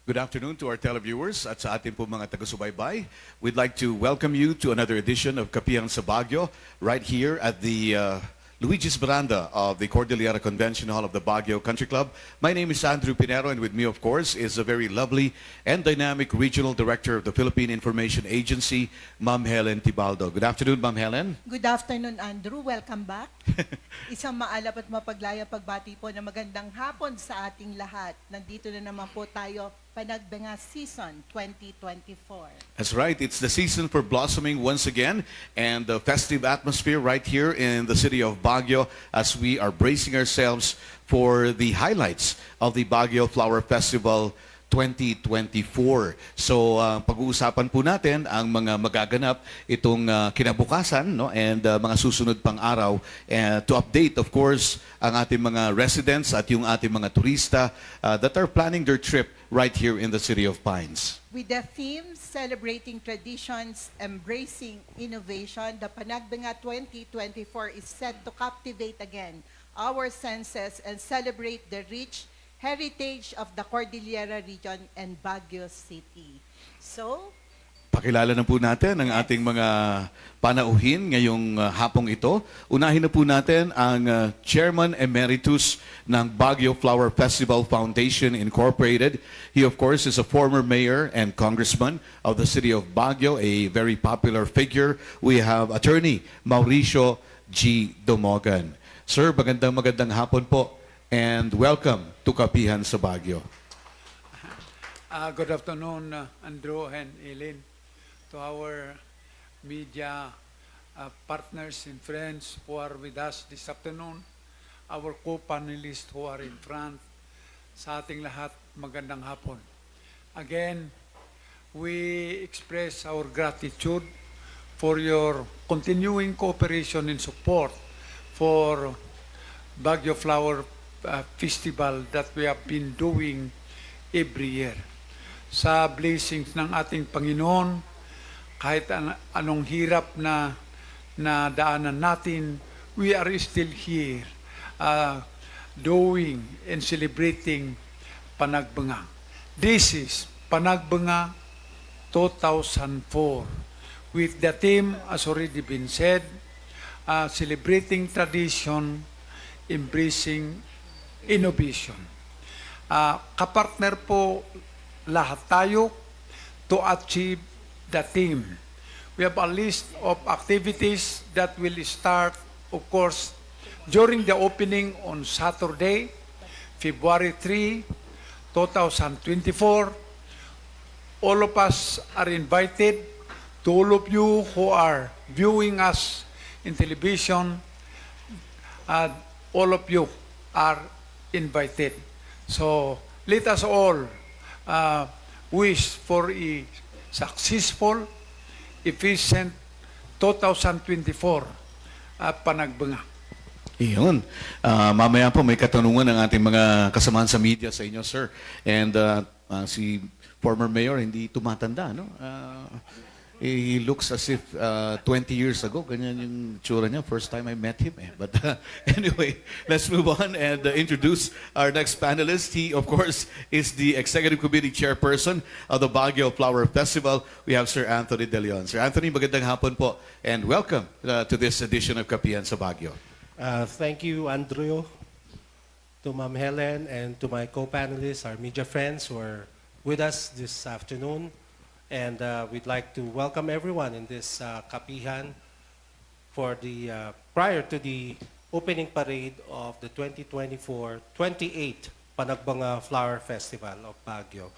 Good afternoon to our televiewers at sa ating po mga taga-subaybay. We'd like to welcome you to another edition of Kapihan sa Baguio right here at the Luigi's Veranda of the Cordillera Convention Hall of the Baguio Country Club. My name is Andrew Pinero, and with me, of course, is a very lovely and dynamic Regional Director of the Philippine Information Agency, Ma'am Helen Tibaldo. Good afternoon, Ma'am Helen. Good afternoon, Andrew. Welcome back. Isang maalap at mapaglaya pagbati po na magandang hapon sa ating lahat. Nandito na naman po tayo, Panagbenga Season 2024. That's right. It's the season for blossoming once again, and the festive atmosphere right here in the city of Baguio as we are bracing ourselves for the highlights of the Baguio Flower Festival 2024. So pag-uusapan po natin ang mga magaganap itong kinabukasan, no, and mga susunod pang araw, to update of course ang ating mga residents at yung ating mga turista that are planning their trip right here in the City of Pines. With the theme Celebrating Traditions, Embracing Innovation, the Panagbenga 2024 is set to captivate again our senses and celebrate the rich heritage of the Cordillera region and Baguio City. So, pakilala na po natin ang ating mga panauhin ngayong hapong ito. Unahin na po natin ang Chairman Emeritus ng Baguio Flower Festival Foundation Incorporated. He, of course, is a former mayor and congressman of the city of Baguio, a very popular figure. We have Attorney Mauricio G. Domogan. Sir, magandang hapon po and welcome to Kapihan sa Baguio. Good afternoon, Andrew and Eileen, to our media partners and friends who are with us this afternoon, our co-panelists who are in front. Sa ating lahat, magandang hapon. Again, we express our gratitude for your continuing cooperation and support for Baguio Flower Festival that we have been doing every year. Sa blessings ng ating Panginoon, kahit anong hirap na daanan natin, we are still here doing and celebrating Panagbenga. This is Panagbenga 2004 with the theme, as already been said, celebrating tradition, embracing innovation. Kapartner po lahat tayo to achieve the theme. We have a list of activities that will start, of course, during the opening on Saturday, February 3, 2024. All of us are invited. To all of you who are viewing us in television, all of you are invited. So let us all wish for a successful, efficient 2024 Panagbenga. Iyon. Mamaya po may katanungan ng ating mga kasamahan sa media sa inyo, sir. And si former mayor hindi tumatanda, no? He looks as if 20 years ago, ganyan yung tsura niya. First time I met him. But anyway, let's move on and introduce our next panelist. He, of course, is the Executive Committee Chairperson of the Baguio Flower Festival. We have Sir Anthony De Leon. Sir Anthony, magandang hapon po and welcome to this edition of Kapihan sa Baguio. Thank you, Andrew, to Ma'am Helen, and to my co-panelists, our media friends who are with us this afternoon. And we'd like to welcome everyone in this Kapihan for the prior to the opening parade of the 2024-28 Panagbenga Flower Festival of Baguio.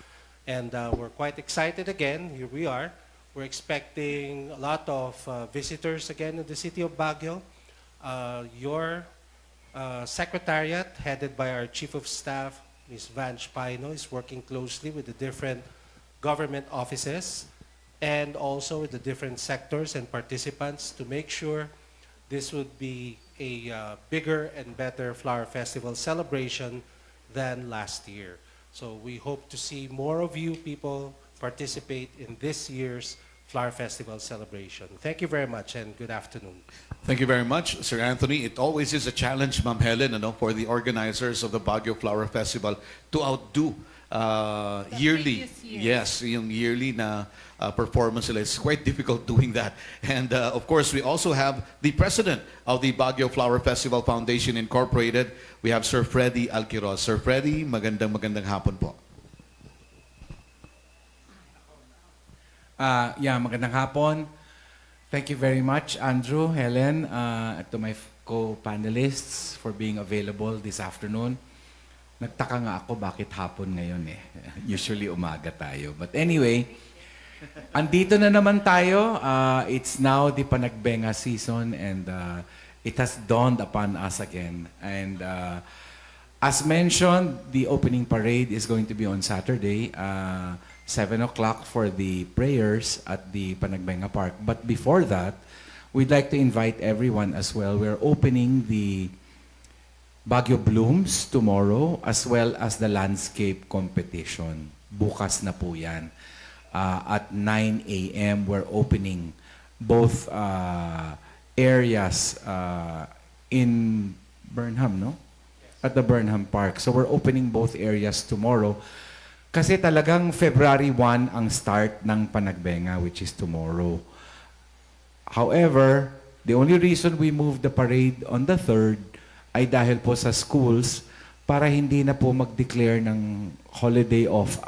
And we're quite excited again. Here we are. We're expecting a lot of visitors again in the city of Baguio. Your secretariat, headed by our Chief of Staff, Ms. Vange Paino, is working closely with the different government offices and also with the different sectors and participants to make sure this would be a bigger and better flower festival celebration than last year. So we hope to see more of you people participate in this year's Flower Festival celebration. Thank you very much and good afternoon. Thank you very much, Sir Anthony. It always is a challenge, Ma'am Helen, for the organizers of the Baguio Flower Festival to outdo yearly. previous years. Yes, yung yearly na performance nila. It's quite difficult doing that. And of course, we also have the president of the Baguio Flower Festival Foundation Incorporated. We have Sir Freddy Alquiros. Sir Freddy, magandang hapon po. Yeah, magandang hapon. Thank you very much, Andrew, Helen, to my co-panelists for being available this afternoon. Nagtaka nga ako bakit hapon ngayon eh. Usually umaga tayo. But anyway, andito na naman tayo. It's now the Panagbenga season and it has dawned upon us again. And as mentioned, the opening parade is going to be on Saturday. 7 o'clock for the prayers at the Panagbenga Park. But before that, we'd like to invite everyone as well. We're opening the Baguio Blooms tomorrow as well as the landscape competition. Bukas na po yan. At 9 a.m. we're opening both areas in Burnham, no? At the Burnham Park. So we're opening both areas tomorrow. Kasi talagang February 1 ang start ng Panagbenga, which is tomorrow. However, the only reason we moved the parade on the 3rd ay dahil po sa schools para hindi na po mag-declare ng holiday off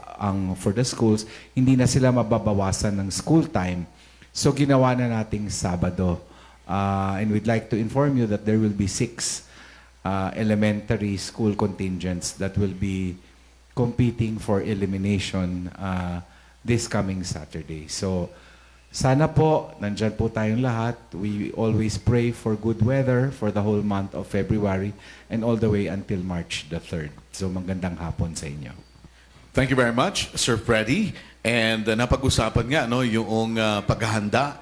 for the schools, hindi na sila mababawasan ng school time. So ginawa na nating Sabado. And we'd like to inform you that there will be 6 elementary school contingents that will be competing for elimination this coming Saturday. So, sana po, nandyan po tayong lahat. We always pray for good weather for the whole month of February and all the way until March the 3rd. So, magandang hapon sa inyo. Thank you very much, Sir Freddy. And napag-usapan nga yung paghahanda.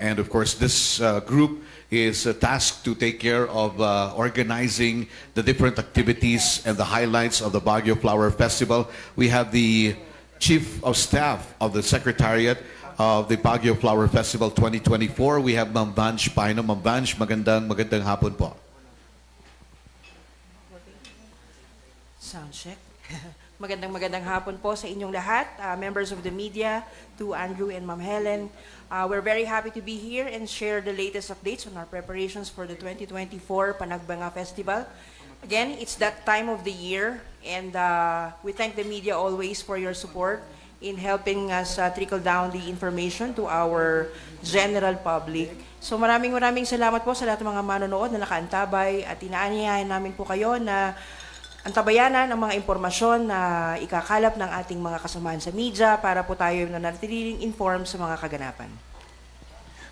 And of course, this group is tasked to take care of organizing the different activities and the highlights of the Baguio Flower Festival. We have the Chief of Staff of the Secretariat of the Baguio Flower Festival 2024. We have Ma'am Vange Paino. Ma'am Vange, magandang hapon po. Sound check. Magandang hapon po sa inyong lahat, members of the media, to Andrew and Ma'am Helen. We're very happy to be here and share the latest updates on our preparations for the 2024 Panagbenga Festival. Again, it's that time of the year, and we thank the media always for your support in helping us trickle down the information to our general public. So maraming salamat po sa lahat ng mga manonood na nakaantabay at inaanyayahan namin po kayo na antabayanan ang mga impormasyon na ikakalap ng ating mga kasamahan sa media para po tayo nanatiling informed sa mga kaganapan.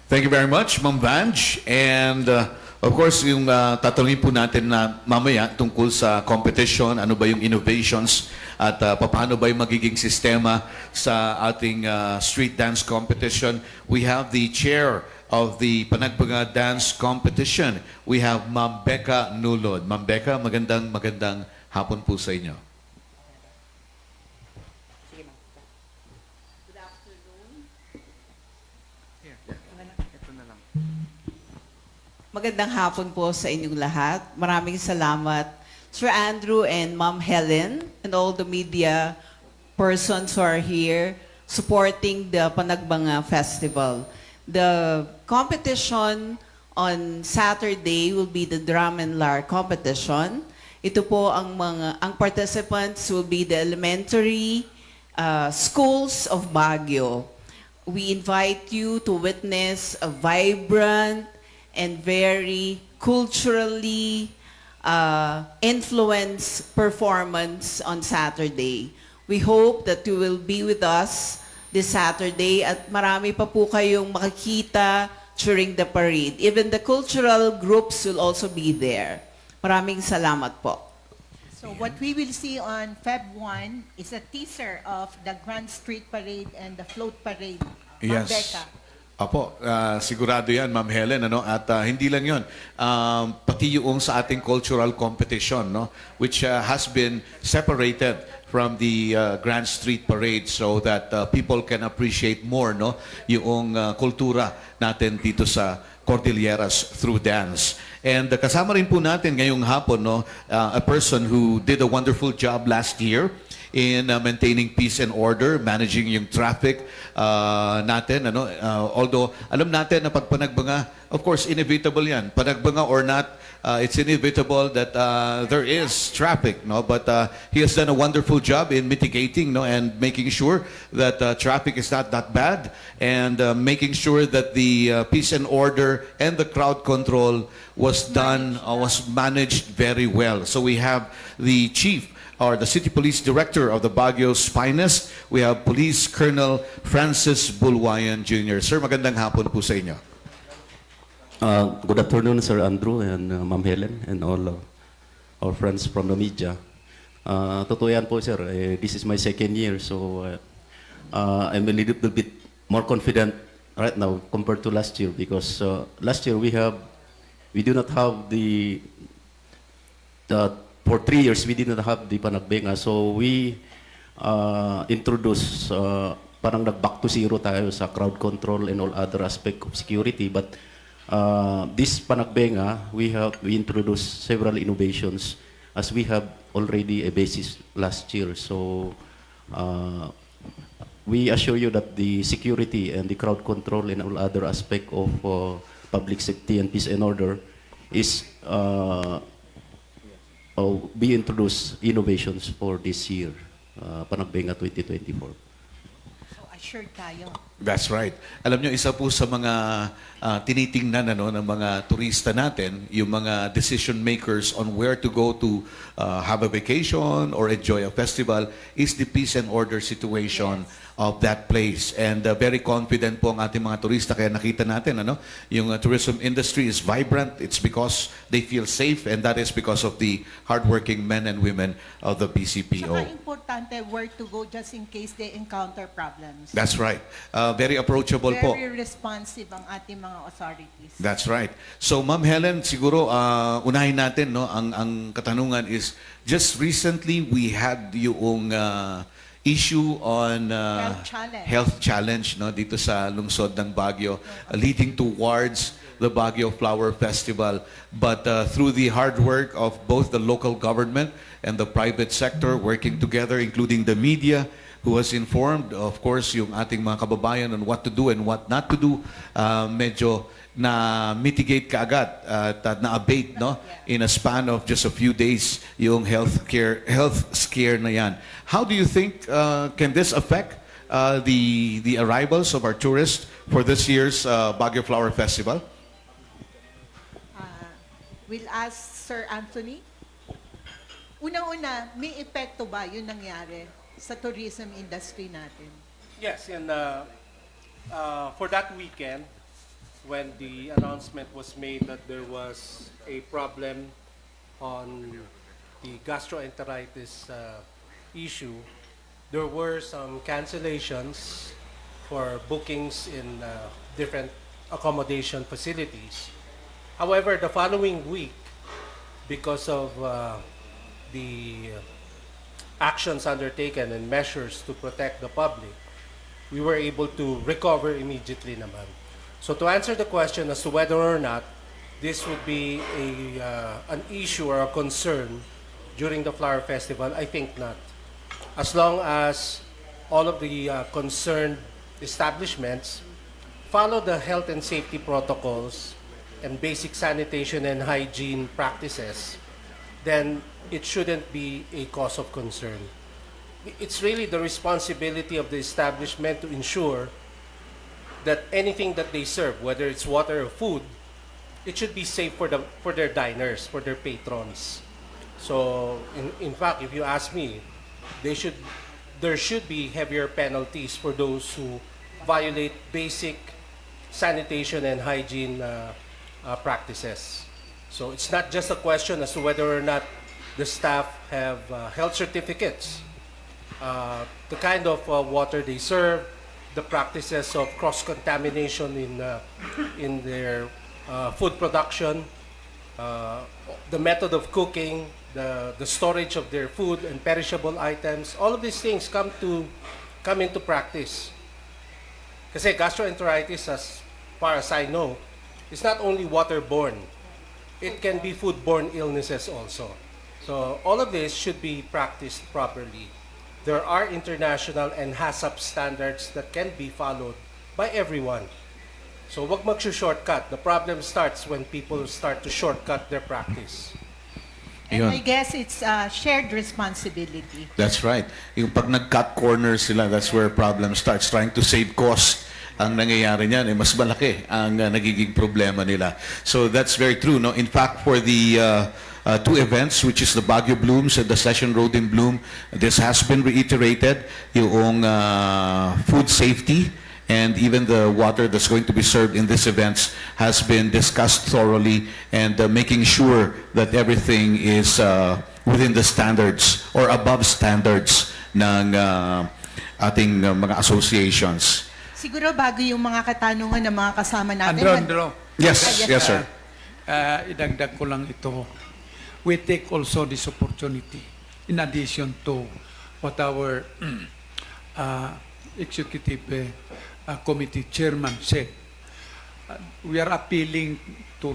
Thank you very much, Ma'am Vange. And of course, yung tatanungin po natin na mamaya tungkol sa competition, ano ba yung innovations at paano ba yung magiging sistema sa ating street dance competition. We have the chair of the Panagbenga Dance Competition. We have Ma'am Becca Nulod. Ma'am Becca, magandang hapon po sa inyo. Sige, ma'am. Good afternoon. Magandang hapon po sa inyong lahat. Maraming salamat, Sir Andrew and Ma'am Helen, and all the media persons who are here supporting the Panagbenga Festival. The competition on Saturday will be the drum and lyre competition. Ito po ang participants will be the elementary schools of Baguio. We invite you to witness a vibrant and very culturally influenced performance on Saturday. We hope that you will be with us this Saturday at marami pa po kayong makikita during the parade. Even the cultural groups will also be there. Maraming salamat po. So what we will see on Feb 1 is a teaser of the Grand Street Parade and the Float Parade. Ma'am Becca. Apo, sigurado yan, Ma'am Helen, at hindi lang yun, pati yung sa ating cultural competition, which has been separated from the Grand Street Parade so that people can appreciate more no yung kultura natin dito sa Cordilleras through dance. And kasama rin po natin ngayong hapon no a person who did a wonderful job last year in maintaining peace and order, managing yung traffic natin. Although, alam natin na pag Panagbenga, of course, inevitable yan. Panagbenga or not, it's inevitable that there is traffic. No? But he has done a wonderful job in mitigating no? and making sure that traffic is not that bad and making sure that the peace and order and the crowd control was done, was managed very well. So we have the chief or the City Police Director of the Baguio's finest. We have Police Colonel Francis Bulwayan Jr. Sir, magandang hapon po sa inyo. Good afternoon, Sir Andrew and Ma'am Helen and all our friends from the media. Totoo yan po, sir. This is my second year, so I'm a little bit more confident right now compared to last year because last year we do not have the for 3 years, we did not have the Panagbenga. So we introduced, parang nag-back to zero tayo sa crowd control and all other aspect of security. But this Panagbenga, we introduced several innovations as we have already a basis last year. So we assure you that the security and the crowd control and all other aspect of public safety and peace and order is be introduced innovations for this year, Panagbenga 2024. So assured tayo. That's right. Alam nyo, isa po sa mga tinitingnan ng mga turista natin, yung mga decision makers on where to go to have a vacation or enjoy a festival is the peace and order situation of that place. And very confident po ang ating mga turista. Kaya nakita natin, yung tourism industry is vibrant. It's because they feel safe and that is because of the hardworking men and women of the PCPO. Saka importante where to go just in case they encounter problems. That's right. Very approachable po. Very responsive ang ating mga authorities. That's right. So, Ma'am Helen, siguro unahin natin, ang katanungan is, just recently we had yung issue on health challenge dito sa lungsod ng Baguio, leading towards the Baguio Flower Festival. But through the hard work of both the local government and the private sector working together, including the media, who has informed, of course, yung ating mga kababayan on what to do and what not to do, medyo na-mitigate kaagad at na-abate in a span of just a few days yung health scare na yan. How do you think can this affect the arrivals of our tourists for this year's Baguio Flower Festival? We'll ask Sir Anthony. Unang-una, may epekto ba yung nangyari sa tourism industry natin? Yes, and for that weekend, when the announcement was made that there was a problem on the gastroenteritis issue, there were some cancellations for bookings in different accommodation facilities. However, the following week, because of the actions undertaken and measures to protect the public, we were able to recover immediately naman. So to answer the question as to whether or not this would be an issue or a concern during the Flower Festival, I think not. As long as all of the concerned establishments follow the health and safety protocols and basic sanitation and hygiene practices, then it shouldn't be a cause of concern. It's really the responsibility of the establishment to ensure that anything that they serve, whether it's water or food, it should be safe for their diners, for their patrons. So, in fact, if you ask me, there should be heavier penalties for those who violate basic sanitation and hygiene practices. So it's not just a question as to whether or not the staff have health certificates, the kind of water they serve, the practices of cross-contamination in their food production, the method of cooking, the storage of their food and perishable items. All of these things come into practice. Kasi gastroenteritis, as far as I know, is not only waterborne. It can be foodborne illnesses also. So all of this should be practiced properly. There are international and HACCP standards that can be followed by everyone. So wag mag-shortcut. The problem starts when people start to shortcut their practice. And Yun. I guess it's a shared responsibility. That's right. Yung pag nag-cut corners sila, that's where problem starts. Trying to save cost. Ang nangyayari niyan, mas malaki ang nagiging problema nila. So that's very true. No? In fact, for the two events, which is the Baguio Blooms and the Session Road in Bloom, this has been reiterated. Yung food safety and even the water that's going to be served in these events has been discussed thoroughly, and making sure that everything is within the standards or above standards ng ating mga associations. Siguro bago yung mga katanungan ng mga kasama natin. Andro. Yes, yes, sir. Idagdag ko lang ito. We take also this opportunity in addition to what our executive committee chairman said. We are appealing to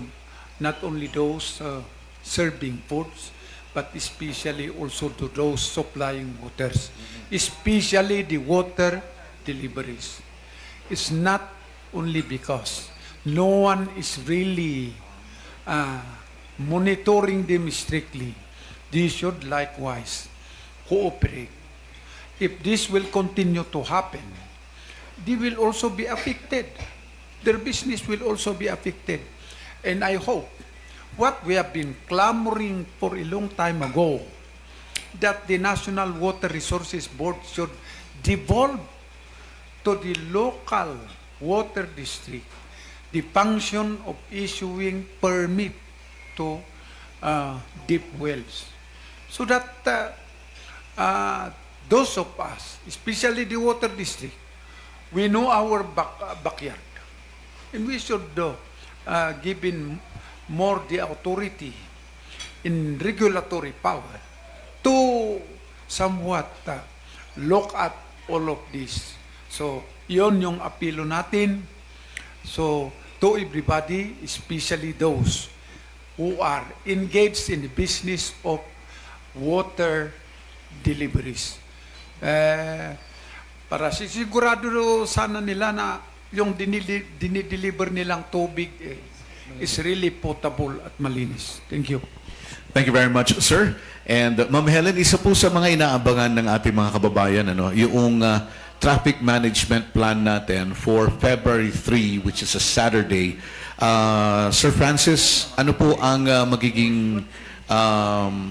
not only those serving foods, but especially also to those supplying waters, especially the water deliveries. It's not only because no one is really monitoring them strictly. They should likewise cooperate. If this will continue to happen, they will also be affected. Their business will also be affected. And I hope what we have been clamoring for a long time ago, that the National Water Resources Board should devolve to the local water district the function of issuing permit to deep wells. So that those of us, especially the water district, we know our backyard. And we should give in more the authority in regulatory power to somewhat look at all of this. So, yon yung apelo natin. So, to everybody, especially those who are engaged in the business of water deliveries. Para sisigurado sana nila na yung dinideliver nilang tubig is really potable at malinis. Thank you. Thank you very much, sir. And Ma'am Helen, isa po sa mga inaabangan ng ating mga kababayan, yung traffic management plan natin for February 3, which is a Saturday. Sir Francis, ano po ang magiging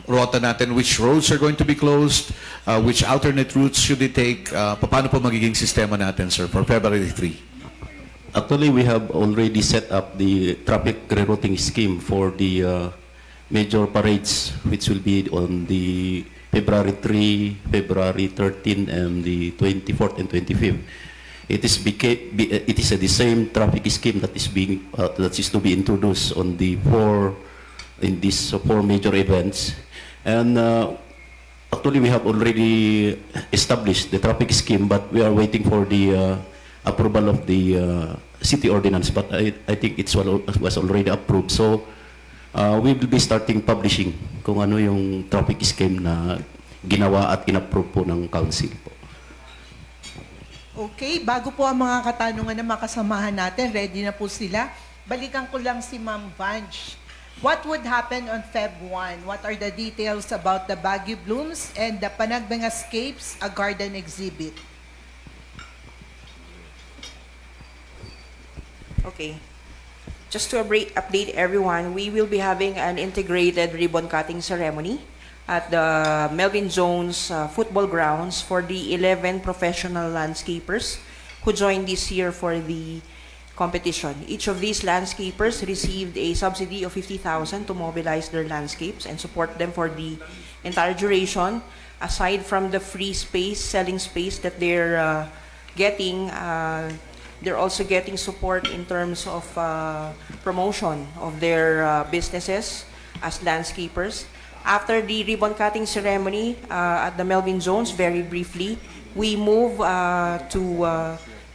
rota natin? Which roads are going to be closed? Which alternate routes should they take? Paano po magiging sistema natin, sir, for February 3? Actually, we have already set up the traffic rerouting scheme for the major parades, which will be on the February 3, February 13, and the 24th and 25th. It is the same traffic scheme that is to be introduced on these four major events. And actually, we have already established the traffic scheme, but we are waiting for the approval of the city ordinance. But I think it was already approved. So we will be starting publishing kung ano yung traffic scheme na ginawa at inapprove po ng council po. Okay, bago po ang mga katanungan ng mga kasamahan natin, ready na po sila. Balikan ko lang si Ma'am Vange. What would happen on Feb 1? What are the details about the Baguio Blooms and the Panagbenga Scapes, a garden exhibit? Okay. Just to update everyone, we will be having an integrated ribbon cutting ceremony at the Melvin Jones football grounds for the 11 professional landscapers who joined this year for the competition. Each of these landscapers received a subsidy of 50,000 to mobilize their landscapes and support them for the entire duration. Aside from the free space, selling space that they're getting, they're also getting support in terms of promotion of their businesses as landscapers. After the ribbon cutting ceremony at the Melvin Zones, very briefly, we move to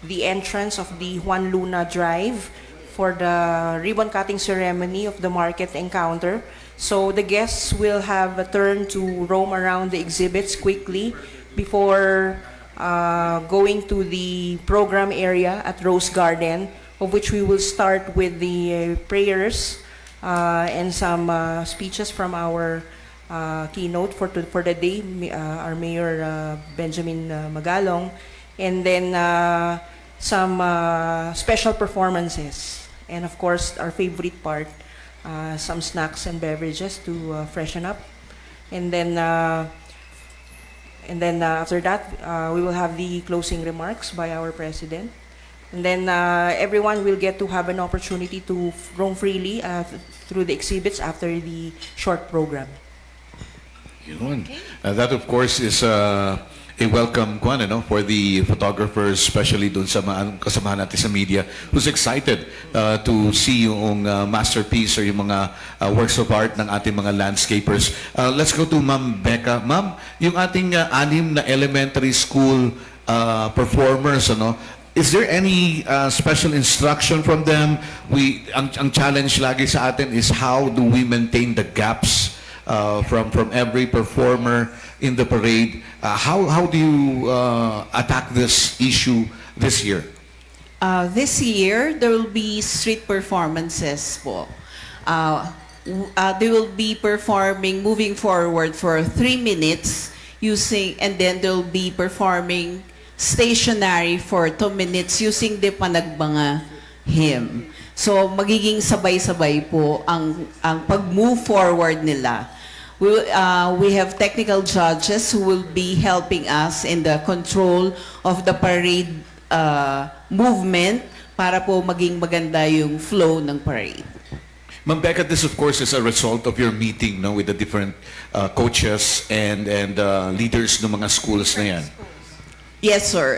the entrance of the Juan Luna Drive for the ribbon cutting ceremony of the market encounter. So the guests will have a turn to roam around the exhibits quickly before going to the program area at Rose Garden, of which we will start with the prayers and some speeches from our keynote for the day, our Mayor Benjamin Magalong, and then some special performances, and of course our favorite part, some snacks and beverages to freshen up, and then after that we will have the closing remarks by our president, and then everyone will get to have an opportunity to roam freely through the exhibits after the short program. Yun. That of course is a welcome kwan, for the photographers, especially dun sa kasamahan natin sa media, who's excited to see yung masterpiece or yung mga works of art ng ating mga landscapers. Let's go to Ma'am Becca. Ma'am, yung ating 6 na elementary school performers, is there any special instruction from them? Ang challenge lagi sa atin is how do we maintain the gaps from every performer in the parade. How do you attack this issue this year? This year, there will be street performances po. They will be performing, moving forward for 3 minutes, and then they'll be performing stationary for 2 minutes using the Panagbenga hymn. So, magiging sabay-sabay po ang pag-move forward nila. We have technical judges who will be helping us in the control of the parade movement para po maging maganda yung flow ng parade. Ma'am Becca, this of course is a result of your meeting with the different coaches and leaders ng mga schools na yan. Yes, sir.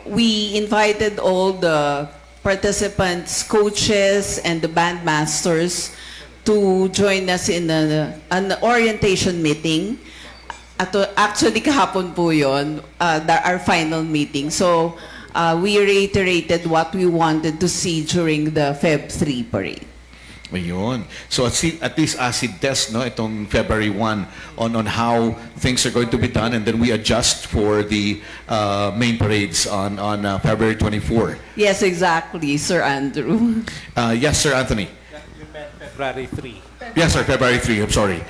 We invited all the participants, coaches, and the bandmasters to join us in an orientation meeting. Actually, kahapon po yun, our final meeting. So, we reiterated what we wanted to see during the Feb 3 parade. Ayun. So at least acid test itong February 1 on how things are going to be done, and then we adjust for the main parades on February 24. Yes, exactly, Sir Andrew. Yes, Sir Anthony. You meant February 3. Yes, sir, February 3. I'm sorry.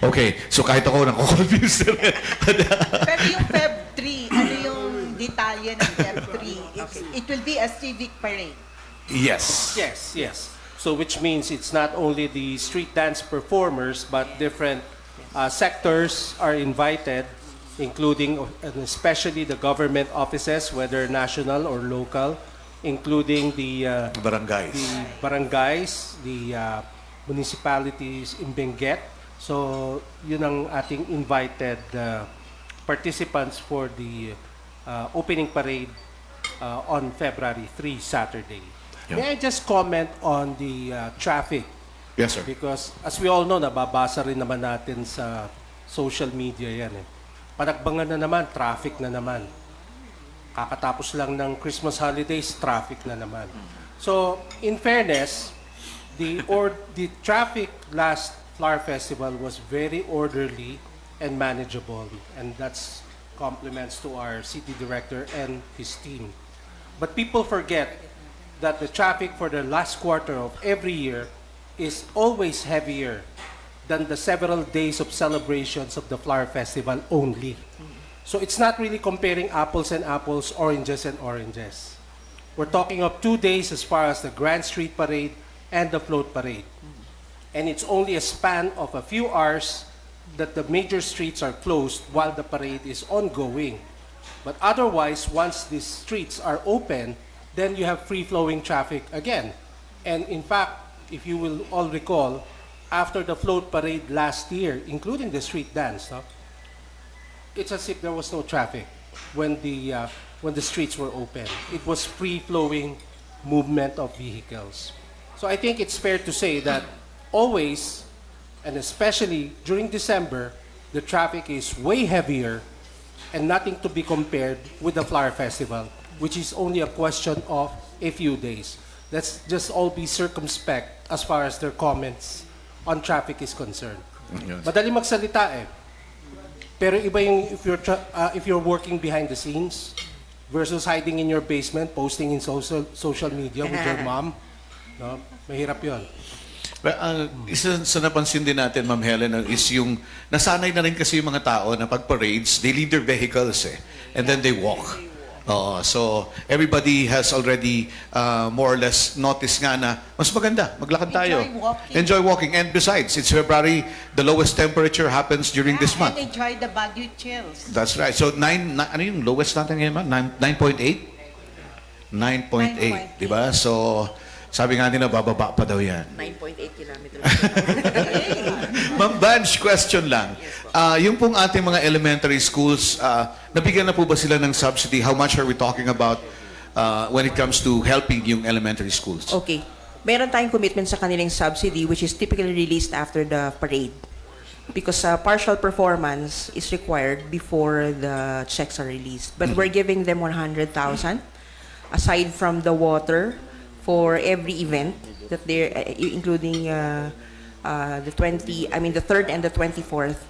Okay. So kahit ako nako-confused na rin. Pero yung Feb 3, ano yung detalye ng Feb 3? It will be a civic parade. Yes. Yes. So which means it's not only the street dance performers, but different sectors are invited, including and especially the government offices, whether national or local, including the barangays, the municipalities in Benguet. So yun ang ating invited participants for the opening parade on February 3, Saturday. May I just comment on the traffic? Yes, sir. Because as we all know, nababasa rin naman natin sa social media yan eh. Panagbenga na naman, traffic na naman. Kakatapos lang ng Christmas holidays, traffic na naman. So, in fairness, the traffic last Flower Festival was very orderly and manageable. And that's compliments to our city director and his team. But people forget that the traffic for the last quarter of every year is always heavier than the several days of celebrations of the Flower Festival only. So it's not really comparing apples and apples, oranges and oranges. We're talking of 2 days as far as the Grand Street Parade and the Float Parade. And it's only a span of a few hours that the major streets are closed while the parade is ongoing. But otherwise, once these streets are open, then you have free-flowing traffic again. And in fact, if you will all recall, after the float parade last year, including the street dance, it's as if there was no traffic when the streets were open. It was free-flowing movement of vehicles. So I think it's fair to say that always And especially during December, the traffic is way heavier and nothing to be compared with the Flower Festival, which is only a question of a few days. Let's just all be circumspect as far as their comments on traffic is concerned. Yes. Madali magsalita eh. Pero iba yung if you're working behind the scenes versus hiding in your basement, posting in social media with your mom. No? Mahirap yun. But, isa sa napansin din natin, Ma'am Helen, is yung nasanay na rin kasi yung mga tao na pag parades, they leave their vehicles and then they walk. So everybody has already more or less noticed nga na mas maganda, maglakad tayo. Enjoy walking. Enjoy walking. And besides, it's February, the lowest temperature happens during this month. And enjoy the Baguio chills. That's right. So ano yung lowest natin ngayon, ma'am? 9.8? 9.8, di ba? So sabi nga nila, bababa pa daw yan. 9.8 kilometers. Ma'am Banj, question lang. Yung pong ating mga elementary schools, nabigyan na po ba sila ng subsidy? How much are we talking about when it comes to helping yung elementary schools? Okay. Meron tayong commitment sa kanilang subsidy which is typically released after the parade. Because partial performance is required before the checks are released. But we're giving them 100,000 aside from the water for every event that they're including the 3rd and the 24th.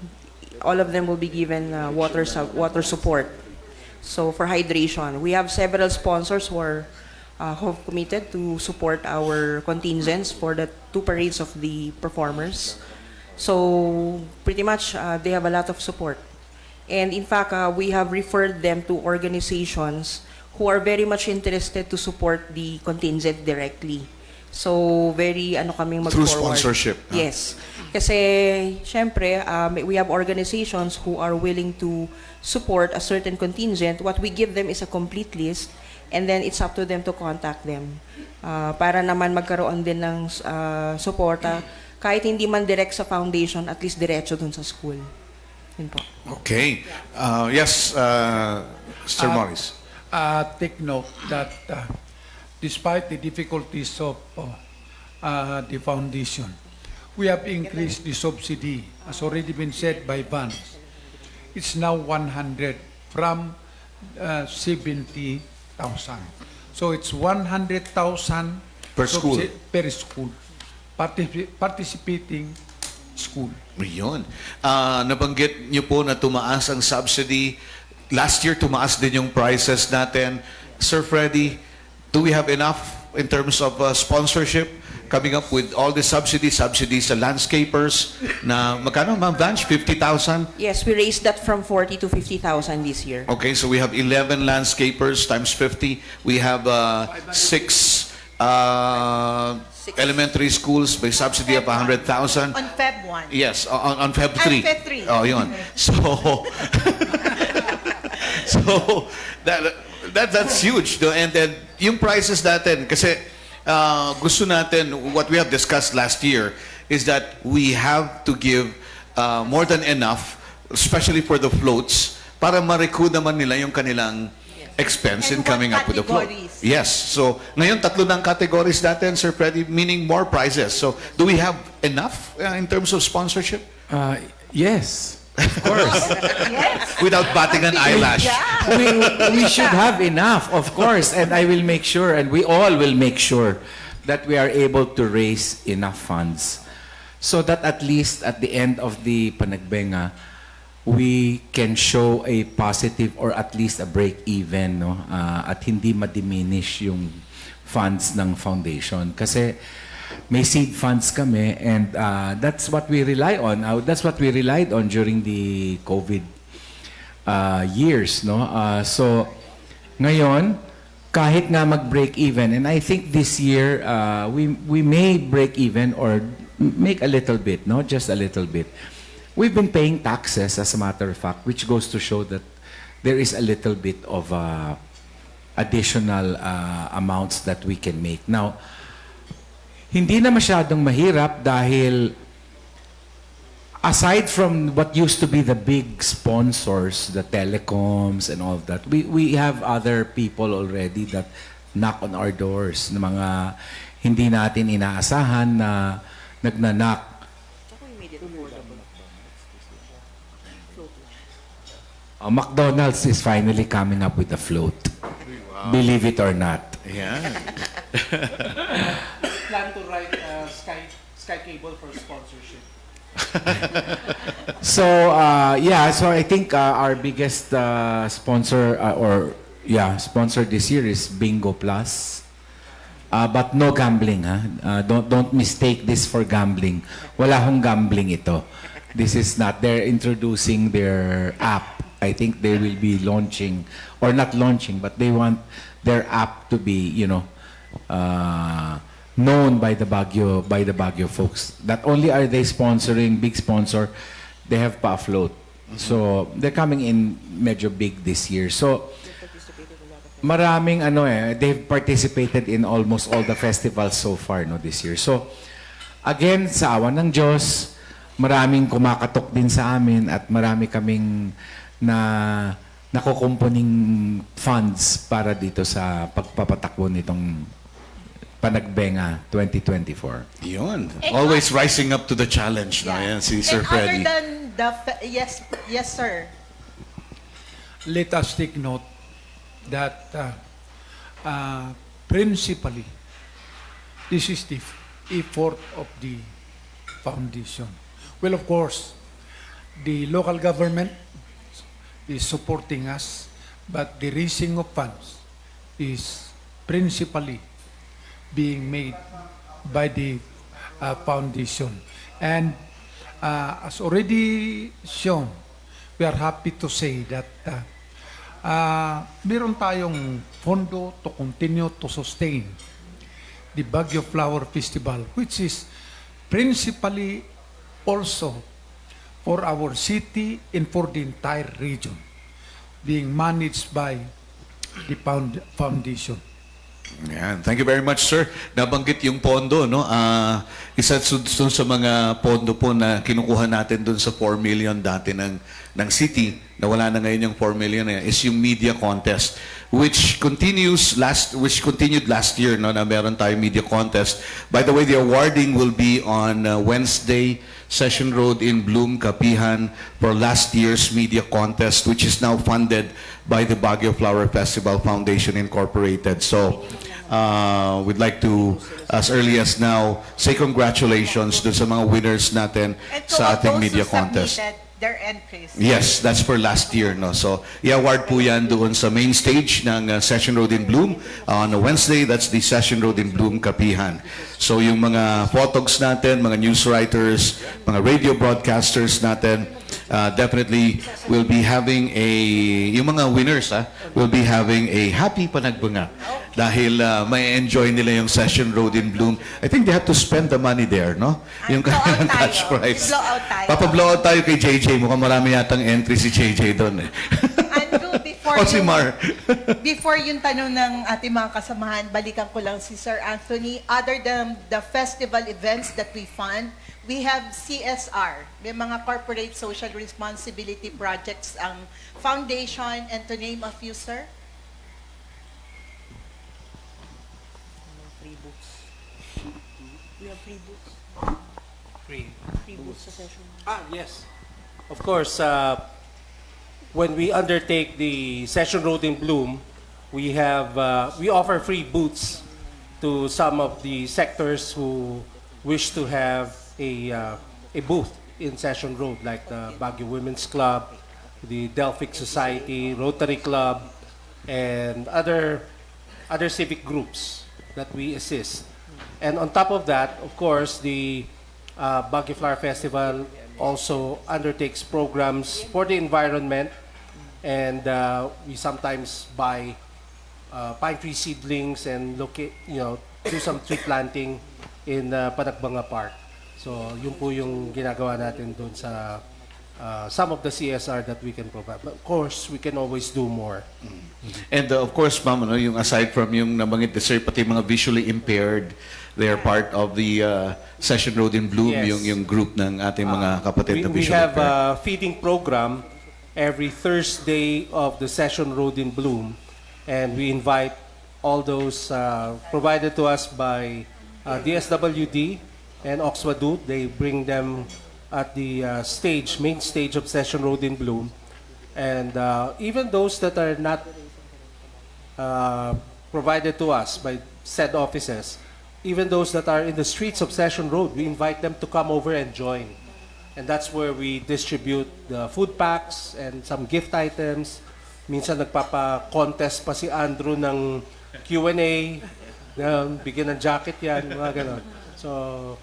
All of them will be given water support. So for hydration, we have several sponsors who are who have committed to support our contingents for the 2 parades of the performers. So pretty much they have a lot of support. And in fact, we have referred them to organizations who are very much interested to support the contingent directly. So, very kaming mag-forward. Through sponsorship. Yes. Kasi, syempre, we have organizations who are willing to support a certain contingent. What we give them is a complete list, and then it's up to them to contact them. Para naman magkaroon din ng suporta, kahit hindi man direct sa foundation, at least diretso dun sa school. Yun po. Okay. Yes, Sir Morris. Take note that despite the difficulties of the foundation, we have increased the subsidy, as already been said by Vance. It's now 100 from 70,000. So it's 100,000 Per school. Per school. Participating school. Yun. Nabanggit niyo po na tumaas ang subsidy. Last year, tumaas din yung prices natin. Sir Freddy, do we have enough in terms of sponsorship coming up with all the subsidies sa landscapers na magkano, Ma'am Blanche? 50,000? Yes, we raised that from 40 to 50,000 this year. Okay, so we have 11 landscapers times 50. We have 6 elementary schools by subsidy of 100,000. On Feb 1. Yes, on Feb 3. On Feb 3. Oh, yun. So that's huge, no? And then yung prices natin kasi gusto natin, what we have discussed last year is that we have to give more than enough, especially for the floats, para ma-recoup naman nila yung kanilang expense in And coming what up with the float. categories? Yes. So ngayon 3 ng categories natin, Sir Freddy, meaning more prizes. So do we have enough in terms of sponsorship? Yes, of course. Without batting an eyelash. we should have enough, of course, and I will make sure, and we all will make sure that we are able to raise enough funds so that at least at the end of the Panagbenga, we can show a positive or at least a break-even, no? At hindi ma-diminish yung funds ng foundation. Kasi may seed funds kami, and that's what we rely on. That's what we relied on during the COVID years, no? So ngayon, kahit nga mag-break even, and I think this year we may break even or make a little bit, no? Just a little bit. We've been paying taxes, as a matter of fact, which goes to show that there is a little bit of additional amounts that we can make. Now, hindi na masyadong mahirap dahil aside from what used to be the big sponsors, the telecoms and all of that, we have other people already that knock on our doors, na mga hindi natin inaasahan na nagnanak. McDonald's is finally coming up with a float. Believe it or not. Yeah. Plan to write Sky Cable for sponsorship. So so I think our biggest sponsor sponsor this year is Bingo Plus. But no gambling, ha? Don't mistake this for gambling. Wala hong gambling ito. This is not. They're introducing their app. I think they will be launching, or not launching, but they want their app to be, known by the Baguio folks. Not only are they sponsoring, big sponsor, they have pa float. So they're coming in medyo big this year. So maraming they've participated in almost all the festivals so far this year. So again, sa awa ng Diyos, maraming kumakatok din sa amin at marami kaming nakukumpuning funds para dito sa pagpapatakbo nitong Panagbenga 2024. Yun. Always rising up to the challenge. No? Yan, si Sir And Freddy. other than the yes, sir. Let us take note that principally, this is the effort of the foundation. Well, of course, the local government is supporting us, but the raising of funds is principally being made by the foundation. And as already shown, we are happy to say that meron tayong fondo to continue to sustain the Baguio Flower Festival, which is principally also for our city and for the entire region, being managed by the foundation. Yan. Thank you very much, sir. Nabanggit yung pondo, no? Isa dun sa mga pondo po na kinukuha natin dun sa 4 million dati ng city, na wala na ngayon yung 4 million is yung media contest, which continued last year, no? Na meron tayong media contest. By the way, the awarding will be on Wednesday, Session Road in Bloom, Kapihan, for last year's media contest, which is now funded by the Baguio Flower Festival Foundation Incorporated. So, we'd like to, as early as now, say congratulations dun sa mga winners natin And to sa all ating those media who contest. submitted their entries. Yes, that's for last year, no. So, i-award po 'yan doon sa main stage ng Session Road in Bloom on Wednesday. That's the Session Road in Bloom, Kapihan. So, yung mga photogs natin, mga news writers, mga radio broadcasters natin, definitely will be having yung mga winners, will be having a happy Panagbenga dahil may enjoy nila yung Session Road in Bloom. I think they have to spend the money there, no? Yung Blow out kanilang tayo. cash prize. Blow out tayo. Papablow out tayo kay JJ. Mukhang marami yatang entry si JJ doon. Andrew, O si Mar. before yung tanong ng ating mga kasamahan, balikan ko lang si Sir Anthony. Other than the festival events that we fund, we have CSR. May mga corporate social responsibility projects ang foundation, and to name a few, sir. Free books. We have free books. Free books sa session. Yes. Of course, when we undertake the Session Road in Bloom, we offer free booths to some of the sectors who wish to have a booth in Session Road, like the Baguio Women's Club, the Delphic Society, Rotary Club, and other civic groups that we assist. And on top of that, of course, the Baguio Flower Festival also undertakes programs for the environment, and we sometimes buy pine tree seedlings and do some tree planting in Panagbenga Park. So, yun po yung ginagawa natin doon sa some of the CSR that we can provide. But of course, we can always do more. And of course, ma'am, yung aside from yung nabanggit ni sir, pati mga visually impaired, they are part of the Session Road in Bloom, Yes. yung group ng ating mga kapatid na We visually have impaired. a feeding program every Thursday of the Session Road in Bloom, and we invite all those provided to us by DSWD and Oxwadud. They bring them at the main stage of Session Road in Bloom, And even those that are not provided to us by said offices, even those that are in the streets of Session Road, we invite them to come over and join. And that's where we distribute the food packs and some gift items. Minsan nagpapa-contest pa si Andrew ng Q&A, bigyan ng jacket yan, mga ganon. So,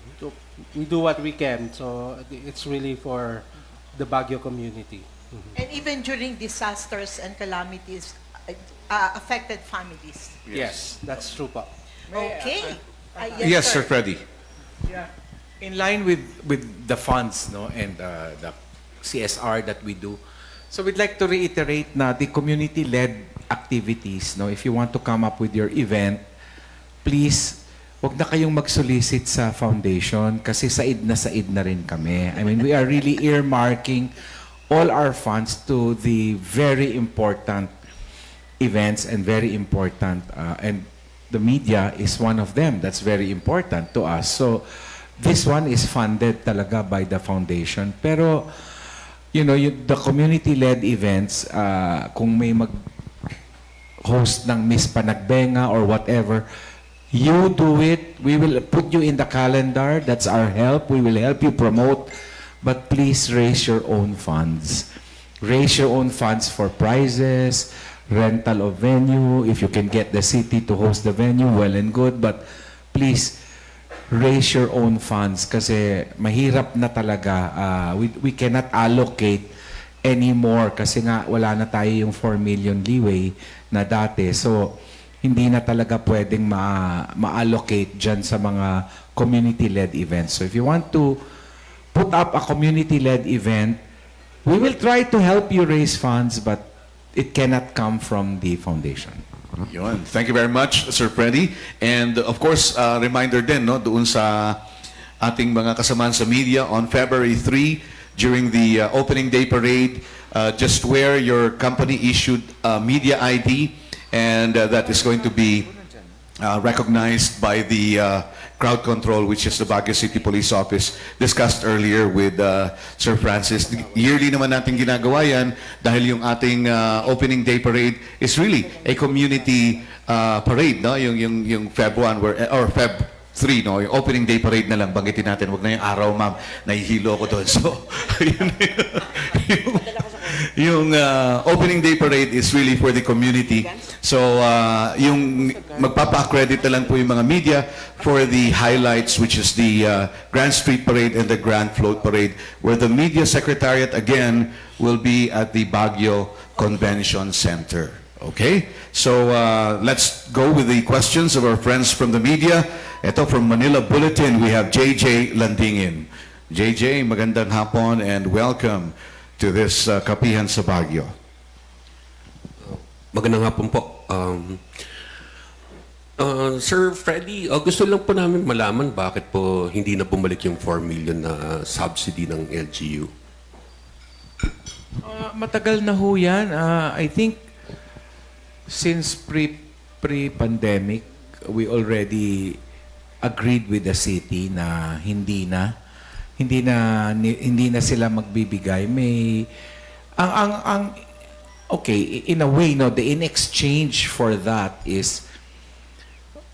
we do what we can. So, it's really for the Baguio community. And even during disasters and calamities, affected families. Yes, that's true po. Okay. Yes, Sir Freddy. Yeah. In line with the funds, no, and the CSR that we do, so we'd like to reiterate na the community-led activities, no, if you want to come up with your event, please, wag na kayong mag-solicit sa foundation kasi said na rin kami. I mean, we are really earmarking all our funds to the very important events and very important, and the media is one of them. That's very important to us. So, this one is funded talaga by the foundation. Pero, you know, the community-led events, kung may mag-host ng Miss Panagbenga or whatever, you do it. We will put you in the calendar. That's our help. We will help you promote. But please raise your own funds. Raise your own funds for prizes, rental of venue. If you can get the city to host the venue, well and good. But please, raise your own funds kasi mahirap na talaga. We cannot allocate anymore kasi nga wala na tayo yung 4 million leeway na dati. So, hindi na talaga pwedeng ma-allocate dyan sa mga community-led events. So, if you want to put up a community-led event, we will try to help you raise funds, but it cannot come from the foundation. Yun. Thank you very much, Sir Freddy. And of course, reminder din, no, doon sa ating mga kasamaan sa media on February 3 during the opening day parade, just wear your company-issued media ID, and that is going to be recognized by the crowd control, which is the Baguio City Police Office, discussed earlier with Sir Francis. Yearly naman natin ginagawa yan dahil yung ating opening day parade is really a community parade, no? Yung Feb 1 or Feb 3, no? Yung opening day parade na lang, banggitin natin. Wag na yung araw, ma'am. Nahihilo ko doon. So, yung opening day parade is really for the community. So, yung magpapa-accredit na lang po yung mga media for the highlights, which is the Grand Street Parade and the Grand Float Parade, where the Media Secretariat, again, will be at the Baguio Convention Center. Okay? So, let's go with the questions of our friends from the media. Ito, from Manila Bulletin, we have JJ Landingin. JJ, magandang hapon and welcome to this Kapihan sa Baguio. Magandang hapon po. Sir Freddy, gusto lang po namin malaman bakit po hindi na bumalik yung 4 million na subsidy ng LGU. Matagal na ho yan. I think since pre-pandemic, we already agreed with the city na hindi na sila magbibigay. May okay, in a way, no, in exchange for that is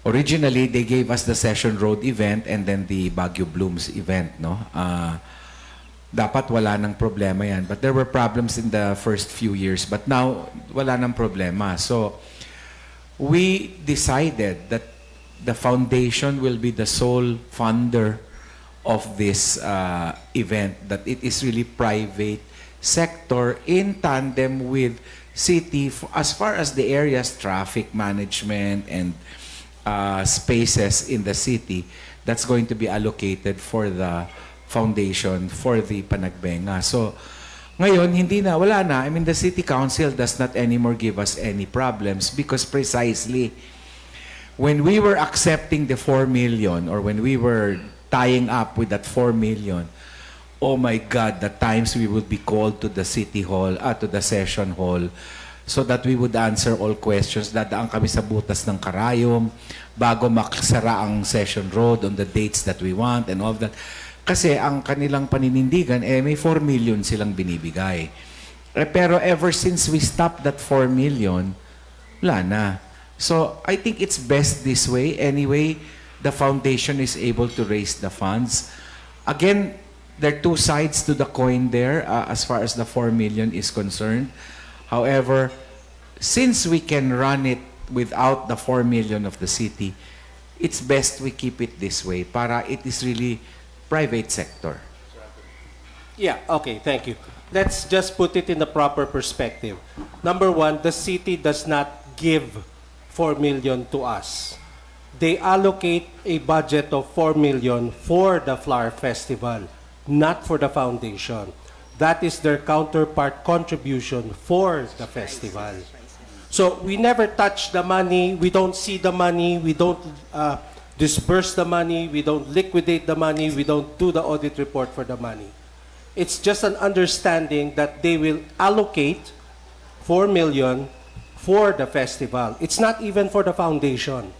originally they gave us the Session Road event and then the Baguio Blooms event, no. Dapat wala nang problema yan, but there were problems in the first few years, but now wala nang problema. So we decided that the foundation will be the sole funder of this event, that it is really private sector in tandem with city as far as the area's traffic management and spaces in the city that's going to be allocated for the foundation for the Panagbenga. So ngayon wala na. I mean, the city council does not anymore give us any problems because precisely when we were accepting the 4 million or when we were tying up with that 4 million, oh my God, the times we would be called to the city hall, to the session hall, so that we would answer all questions. Dadaan kami sa butas ng karayom bago maksara ang session road on the dates that we want and all that. Kasi ang kanilang paninindigan, may 4 million silang binibigay. Pero ever since we stopped that 4 million, wala na. So I think it's best this way. Anyway, the foundation is able to raise the funds. Again, there are two sides to the coin there as far as the 4 million is concerned. However, since we can run it without the 4 million of the city, it's best we keep it this way para it is really private sector. Yeah, okay, thank you. Let's just put it in the proper perspective. Number one, the city does not give 4 million to us. They allocate a budget of 4 million for the Flower Festival, not for the foundation. That is their counterpart contribution for the festival. So we never touch the money, we don't see the money, we don't disperse the money, we don't liquidate the money, we don't do the audit report for the money. It's just an understanding that they will allocate 4 million for the festival. It's not even for the foundation.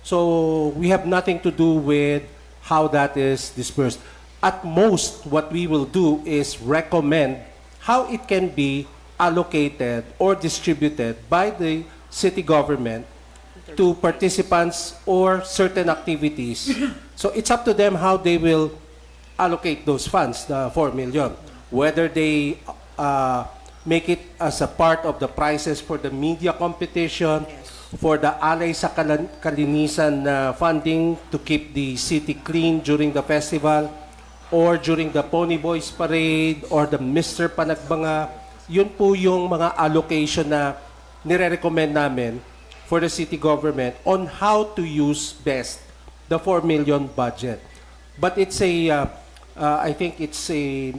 So we have nothing to do with how that is dispersed. At most, what we will do is recommend how it can be allocated or distributed by the city government to participants or certain activities. So it's up to them how they will allocate those funds, the 4 million. Whether they make it as a part of the prizes for the media competition, for the Alay sa Kalinisan funding to keep the city clean during the festival, or during the Pony Boys Parade, or the Mr. Panagbenga. Yun po yung mga allocation na nire-recommend namin for the city government on how to use best the 4 million budget. But it's a, I think it's a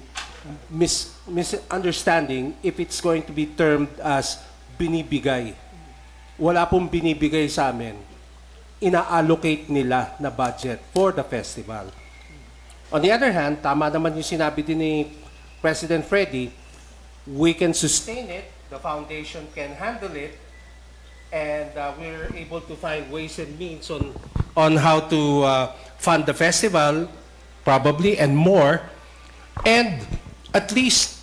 misunderstanding if it's going to be termed as binibigay. Wala pong binibigay sa amin. Ina-allocate nila na budget for the festival. On the other hand, tama naman yung sinabi din ni President Freddy, we can sustain it, the foundation can handle it, and we're able to find ways and means on how to fund the festival, probably, and more. And at least,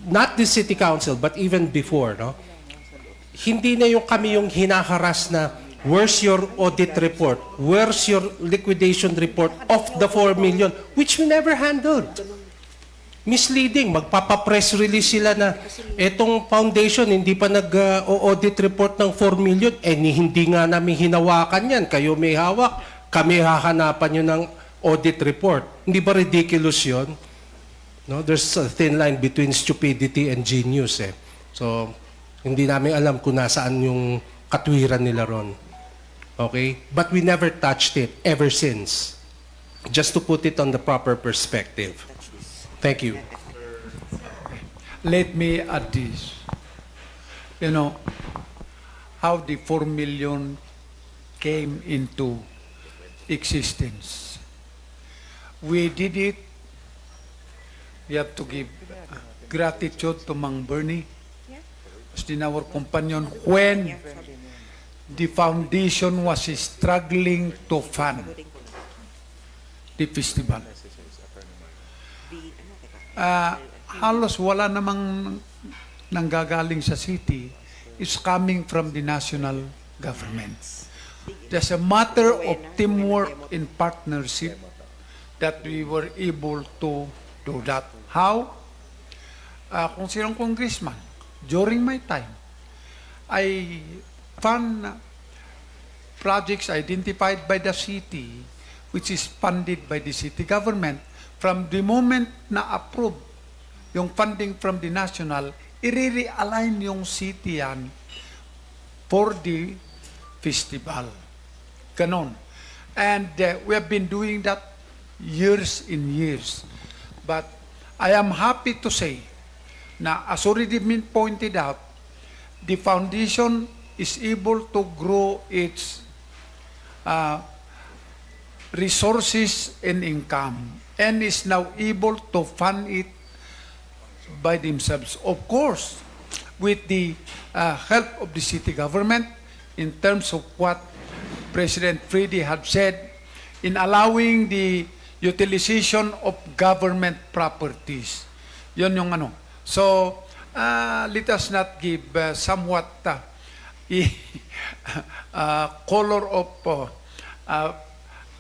not the city council, but even before, no? Hindi na yung kami yung hinaharas na, where's your audit report? Where's your liquidation report of the 4 million? Which we never handled. Misleading. Magpapapress release sila na etong foundation hindi pa nag-audit report ng 4 million. Hindi nga namin hinawakan yan. Kayo may hawak. Kami hahanapan nyo ng audit report. Hindi ba ridiculous yun? No? There's a thin line between stupidity and genius. So, hindi namin alam kung nasaan yung katwiran nila ron. Okay? But we never touched it ever since. Just to put it on the proper perspective. Thank you. Let me add this. You know, how the 4 million came into existence. We did it. We have to give gratitude to Mang Bernie, as in our companion, when the foundation was struggling to fund the festival. Halos wala namang nanggagaling sa city, is coming from the national government. There's a matter of teamwork and partnership that we were able to do that. How? Kung sinong congressman, during my time, I fund projects identified by the city, which is funded by the city government. From the moment na approve yung funding from the national, i-realign yung city yan for the festival. Ganon. And we have been doing that years and years. But I am happy to say na, as already been pointed out, the foundation is able to grow its resources and income, and is now able to fund it by themselves. Of course, with the help of the city government, in terms of what President Freddy had said, in allowing the utilization of government properties. Yun yung ano. So, let us not give somewhat color of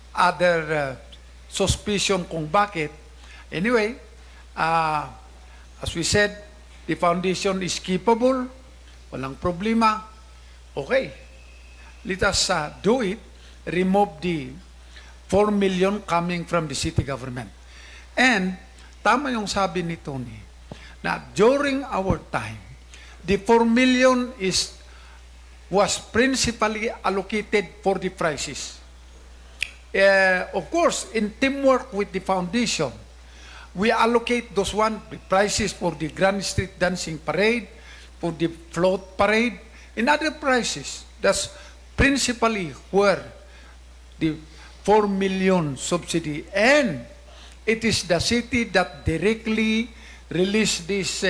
other suspicion kung bakit. Anyway, as we said, the foundation is capable, walang problema. Okay, let us do it, remove the 4 million coming from the city government. And, tama yung sabi ni Tony, na during our time, the 4 million was principally allocated for the prizes. Of course, in teamwork with the foundation, we allocate those the prizes for the Grand Street Dancing Parade, for the float parade, and other prizes. That's principally where the 4 million subsidy, and it is the city that directly release this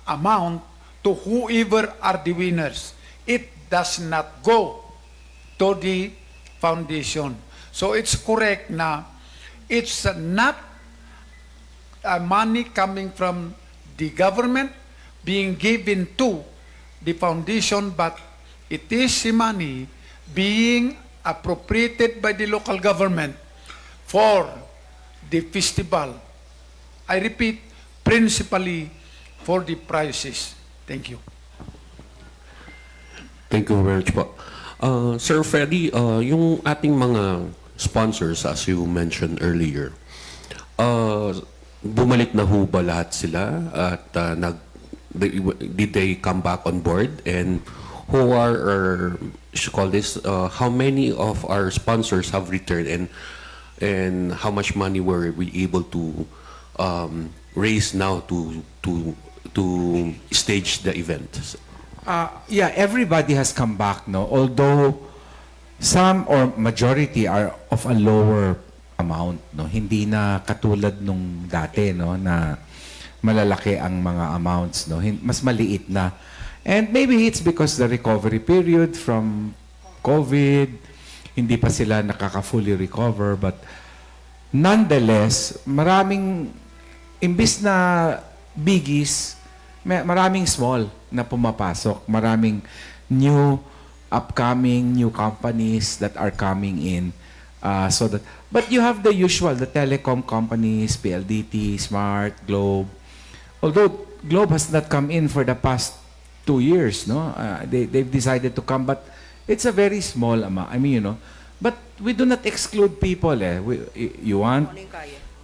amount to whoever are the winners. It does not go to the foundation. So it's correct na it's not money coming from the government being given to the foundation, but it is money being appropriated by the local government for the festival. I repeat, principally for the prizes. Thank you. Thank you very much po. Sir Freddy, yung ating mga sponsors, as you mentioned earlier, bumalik na ho ba lahat sila? At did they come back on board? And who are, call this, how many of our sponsors have returned, and how much money were we able to raise now to stage the event? Yeah, everybody has come back, no? Although some or majority are of a lower amount, no? Hindi na katulad nung dati, no? Na malalaki ang mga amounts, no? Mas maliit na. And maybe it's because the recovery period from COVID, hindi pa sila nakaka-fully recover, but nonetheless, maraming, imbis na biggies, maraming small na pumapasok. Maraming new, upcoming, new companies that are coming in. But you have the usual, the telecom companies, PLDT, Smart, Globe. Although Globe has not come in for the past 2 years, no? They've decided to come, but it's a very small amount. I mean, you know, but we do not exclude people. You want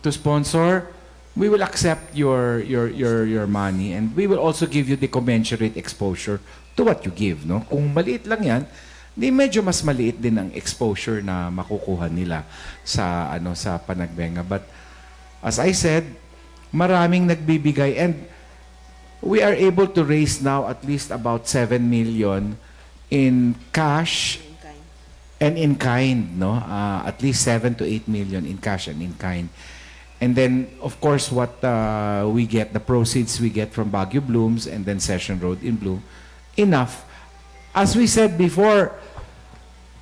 to sponsor, we will accept your money, and we will also give you the commensurate exposure to what you give, no? Kung maliit lang yan, di medyo mas maliit din ang exposure na makukuha nila sa sa Panagbenga. But as I said, maraming nagbibigay, and we are able to raise now at least about 7 million in cash and in kind, no? At least 7 to 8 million in cash and in kind. And then, of course, what we get, the proceeds we get from Baguio Blooms and then Session Road in Bloom, enough. As we said before,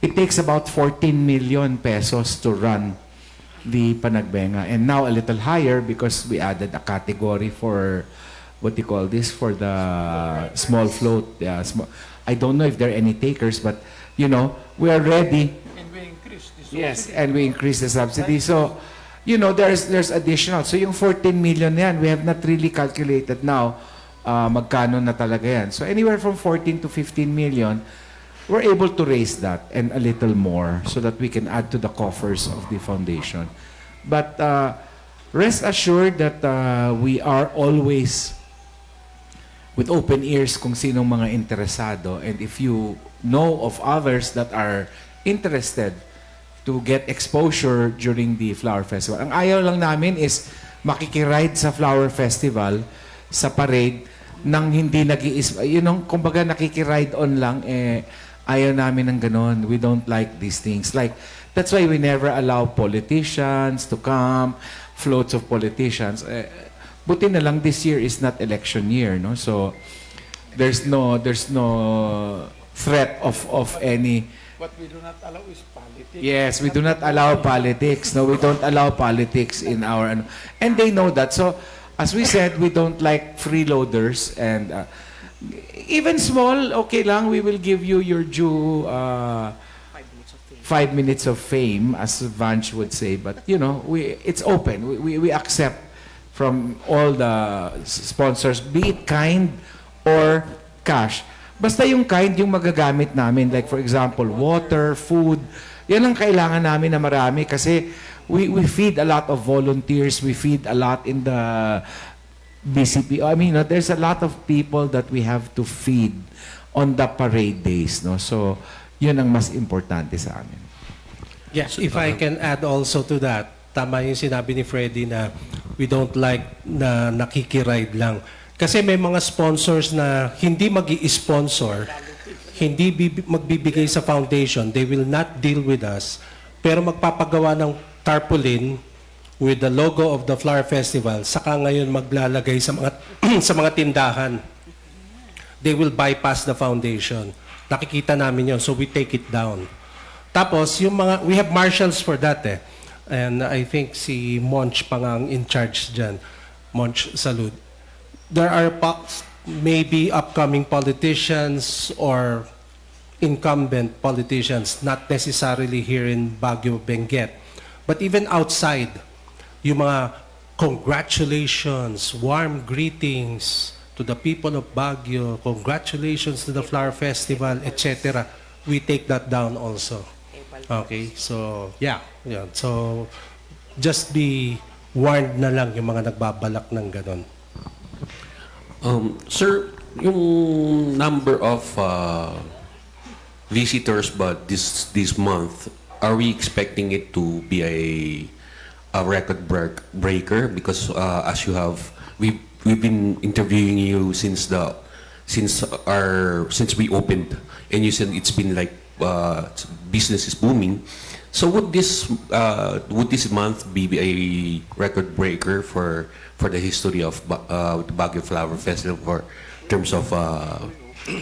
it takes about 14 million pesos to run the Panagbenga. And now a little higher because we added a category for, what do you call this, for the small float. I don't know if there are any takers, but, you know, we are ready. And we increase the subsidy. Yes, and we increase the subsidy. So, you know, there's additional. So yung 14 million yan, we have not really calculated now magkano na talaga yan. So anywhere from 14 to 15 million, we're able to raise that and a little more so that we can add to the coffers of the foundation. But rest assured that we are always with open ears kung sinong mga interesado. And if you know of others that are interested to get exposure during the Flower Festival. Ang ayaw lang namin is makikiride sa Flower Festival, sa parade, nang hindi kumbaga nakikiride on lang, ayaw namin ng ganon. We don't like these things. Like, that's why we never allow politicians to come, floats of politicians. Buti na lang this year is not election year, no? So, there's no threat of any. What we do not allow is politics. Yes, we do not allow politics. No, we don't allow politics in our, and they know that. So, as we said, we don't like freeloaders, and even small, okay lang, we will give you your due 5 minutes of fame, as Vanch would say. But, you know, it's open. We accept from all the sponsors, be it kind or cash. Basta yung kind, yung magagamit namin. Like, for example, water, food. Yan ang kailangan namin na marami kasi we feed a lot of volunteers. We feed a lot in the BCP. I mean, there's a lot of people that we have to feed on the parade days. No? So, yun ang mas importante sa amin. Yes, if I can add also to that, tama yung sinabi ni Freddy na we don't like na nakikiride lang. Kasi may mga sponsors na hindi mag-i-sponsor, hindi magbibigay sa foundation, they will not deal with us, pero magpapagawa ng tarpaulin with the logo of the Flower Festival, saka ngayon maglalagay sa mga, sa mga tindahan. They will bypass the foundation. Nakikita namin yon, so we take it down. Tapos, yung mga, we have marshals for that eh. And I think si Monch pa nga ang in charge dyan. Monch Salud. There are maybe upcoming politicians or incumbent politicians, not necessarily here in Baguio, Benguet, but even outside, yung mga congratulations, warm greetings to the people of Baguio, congratulations to the Flower Festival, etc. We take that down also. Okay, so yeah. So just be warned na lang yung mga nagbabalak ng ganon. Sir, yung number of visitors but this month, are we expecting it to be a record breaker? Because as you have, we've been interviewing you since we opened, and you said it's been like business is booming. So would this month be a record breaker for the history of the Baguio Flower Festival for terms of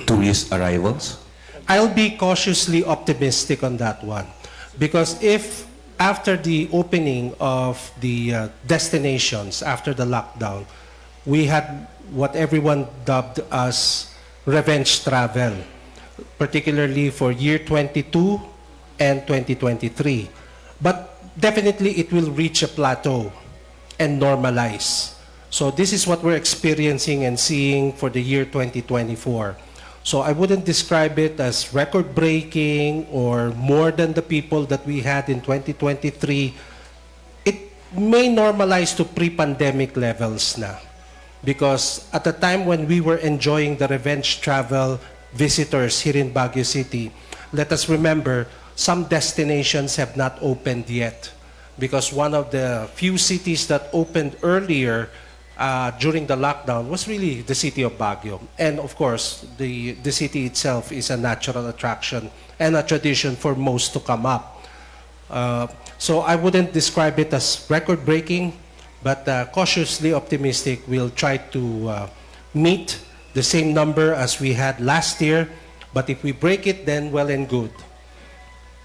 tourist arrivals? I'll be cautiously optimistic on that one, because if after the opening of the destinations after the lockdown, we had what everyone dubbed as revenge travel, particularly for year 22 and 2023. But definitely it will reach a plateau and normalize. So this is what we're experiencing and seeing for the year 2024. So I wouldn't describe it as record-breaking or more than the people that we had in 2023. It may normalize to pre-pandemic levels na. Because at the time when we were enjoying the revenge travel visitors here in Baguio City, let us remember, some destinations have not opened yet. Because one of the few cities that opened earlier during the lockdown was really the city of Baguio. And of course, the city itself is a natural attraction and a tradition for most to come up. So I wouldn't describe it as record-breaking, but cautiously optimistic. We'll try to meet the same number as we had last year, but if we break it, then well and good.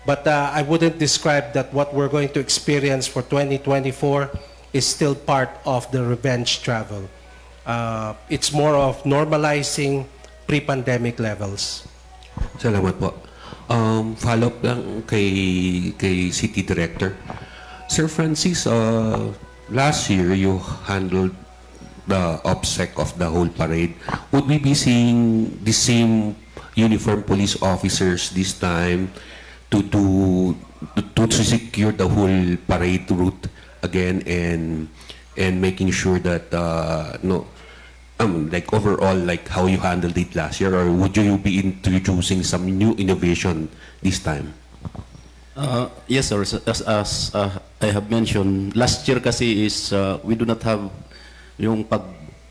But I wouldn't describe that what we're going to experience for 2024 is still part of the revenge travel. It's more of normalizing pre-pandemic levels. Salamat po. Follow-up lang kay City Director. Sir Francis, last year you handled the OPSEC of the whole parade. Would we be seeing the same uniformed police officers this time to secure the whole parade route again and making sure that like overall like how you handled it last year, or would you be introducing some new innovation this time? Yes, sir. As I have mentioned, last year kasi is we do not have yung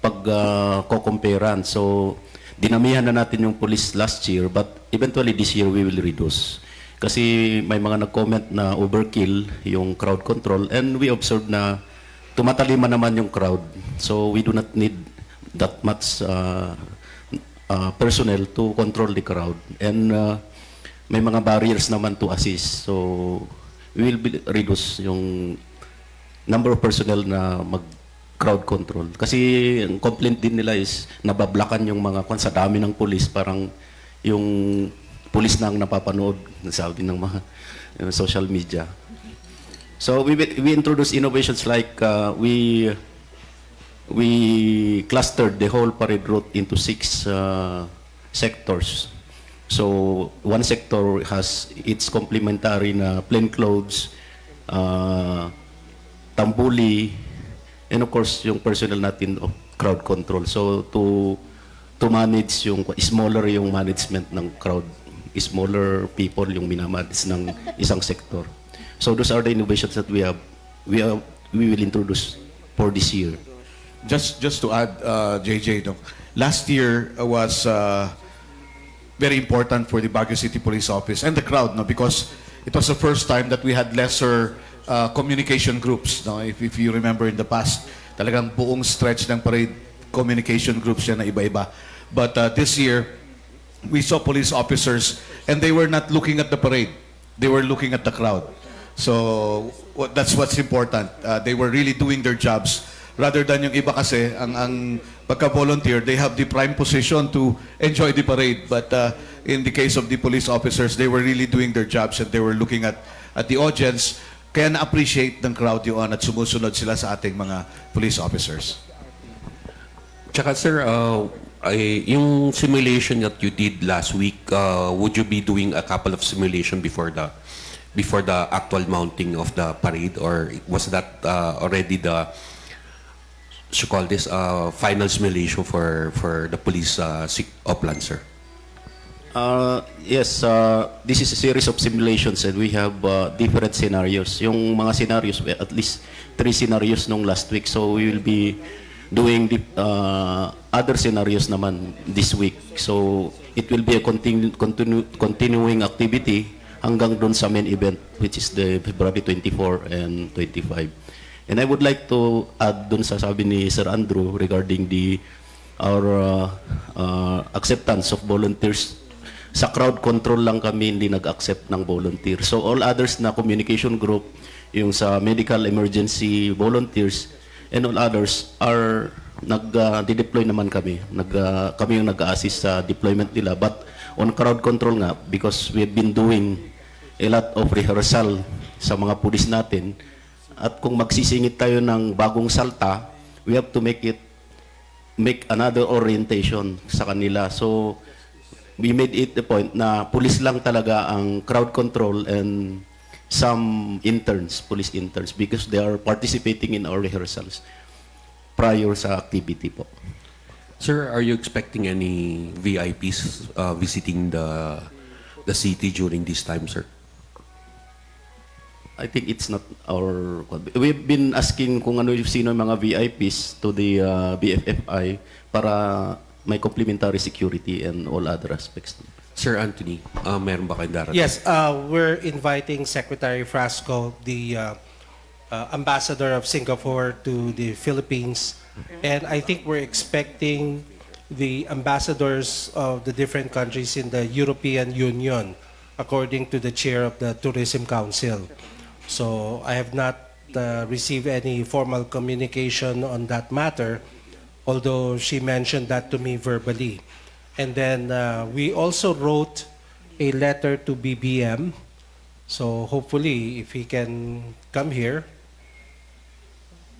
pag-comparean. So dinamihan na natin yung police last year, but eventually this year we will reduce. Kasi may mga nag-comment na overkill yung crowd control, and we observed na tumatalima naman yung crowd. So we do not need that much personnel to control the crowd. And may mga barriers naman to assist. So we will reduce yung number of personnel na crowd control. Kasi ang complaint din nila is nabablakan yung mga sa dami ng pulis, parang yung pulis na ang napapanood, sabi ng mga social media. So we introduced innovations like we clustered the whole parade route into 6 sectors. So one sector has its complementary na plainclothes, tambuli, and of course yung personnel natin of crowd control. So to manage yung smaller yung management ng crowd, smaller people yung minamanage ng isang sector. So those are the innovations that we will introduce for this year. Just to add, JJ, no, last year was very important for the Baguio City Police Office and the crowd, no, because it was the first time that we had lesser communication groups. No, if you remember in the past, talagang buong stretch ng parade communication groups yan na iba-iba. But this year, we saw police officers and they were not looking at the parade; they were looking at the crowd. So that's what's important. They were really doing their jobs. Rather than yung iba kasi, ang pagka-volunteer, they have the prime position to enjoy the parade. But in the case of the police officers, they were really doing their jobs and they were looking at the audience. Kaya na-appreciate ng crowd yun at sumusunod sila sa ating mga police officers. Tsaka sir, yung simulation that you did last week, would you be doing a couple of simulation before the actual mounting of the parade, or was that already the final simulation for the police upland, sir? Yes, this is a series of simulations and we have different scenarios. Yung mga scenarios, at least 3 scenarios nung last week. So we will be doing the other scenarios naman this week. So it will be a continuing activity hanggang dun sa main event, which is the February 24 and 25. And I would like to add dun sa sabi ni Sir Andrew regarding our acceptance of volunteers. Sa crowd control lang kami hindi nag-accept ng volunteer. So all others na communication group, yung sa medical emergency volunteers, and all others are nag-deploy naman kami. Kami yung nag-assist sa deployment nila. But on crowd control nga, because we've been doing a lot of rehearsal sa mga pulis natin, at kung magsisingit tayo ng bagong salta, we have to make another orientation sa kanila. So we made it the point na pulis lang talaga ang crowd control and some interns, police interns, because they are participating in our rehearsals prior sa activity po. Sir, are you expecting any VIPs visiting the city during this time, sir? I think it's not our... We've been asking kung sino yung mga VIPs to the BFFI para may complementary security and all other aspects. Sir Anthony, meron ba kayong darating? Yes, we're inviting Secretary Frasco, the ambassador of Singapore to the Philippines. And I think we're expecting the ambassadors of the different countries in the European Union, according to the chair of the Tourism Council. So I have not received any formal communication on that matter, although she mentioned that to me verbally. And then we also wrote a letter to BBM. So hopefully, if he can come here,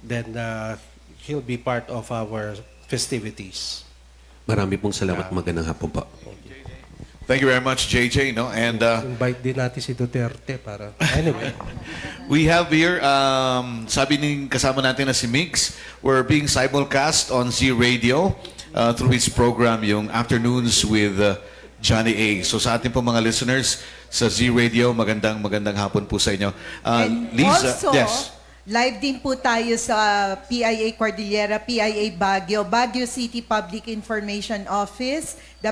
then he'll be part of our festivities. Marami pong salamat. Magandang hapon po. Thank you very much, JJ. No? And Invite din natin si Duterte para... Anyway. we have here, sabi ng kasama natin na si Migs, we're being simulcast on Z Radio through his program, yung Afternoons with Johnny A. So sa ating po mga listeners sa Z Radio, magandang hapon po sa inyo. And Liza, also, yes. live din po tayo sa PIA Cordillera, PIA Baguio, Baguio City Public Information Office, the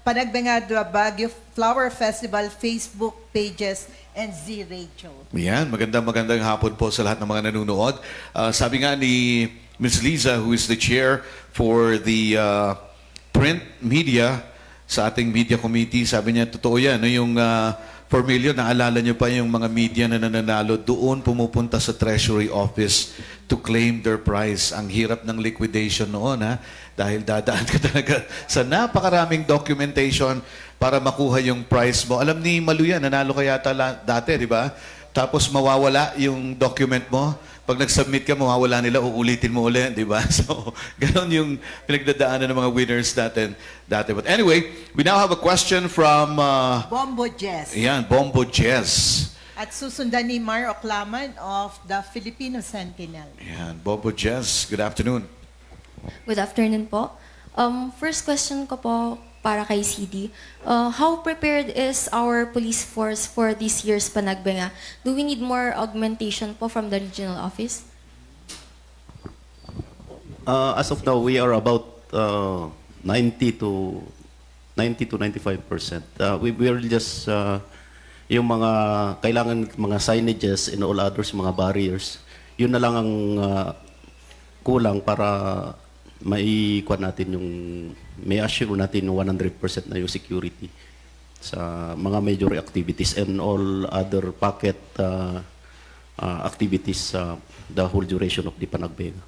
Panagbenga Baguio Flower Festival Facebook pages, and Z Radio. Yan, magandang hapon po sa lahat ng mga nanonood. Sabi nga ni Ms. Liza, who is the chair for the print media sa ating media committee, sabi niya, totoo yan, no, yung Formilio, naalala niyo pa yung mga media na nananalo doon pumupunta sa Treasury Office to claim their prize. Ang hirap ng liquidation noon, ha? Dahil dadaan ka talaga sa napakaraming documentation para makuha yung prize mo. Alam ni Malu yan, nanalo ka yata dati, di ba? Tapos mawawala yung document mo. Pag nag-submit ka, mawawala nila, uulitin mo ulit, di ba? So, ganun yung pinagdadaanan ng mga winners natin dati. But anyway, we now have a question from... Bombo Jess. Ayan, Bombo Jess. At susundan ni Mar Oclaman of the Filipino Sentinel. Ayan, Bombo Jess, good afternoon. Good afternoon po. First question ko po para kay CD. How prepared is our police force for this year's Panagbenga? Do we need more augmentation po from the regional office? As of now, we are about 90 to 95%. We will just yung mga kailangan mga signages and all others, mga barriers. Yun na lang ang kulang para maikuha natin yung may assure natin yung 100% na yung security sa mga major activities and all other pocket activities the whole duration of the Panagbenga.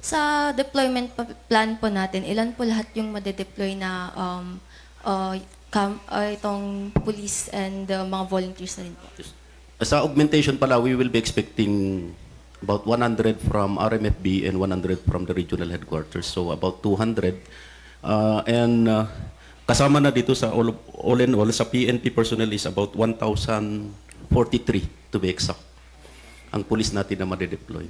Sa deployment plan po natin, ilan po lahat yung madedeploy na itong police and mga volunteers na rin po? Sa augmentation pala, we will be expecting about 100 from RMFB and 100 from the regional headquarters. So about 200. Kasama na dito sa all in all, sa PNP personnel is about 1,043 to be exact. Ang police natin na madedeploy.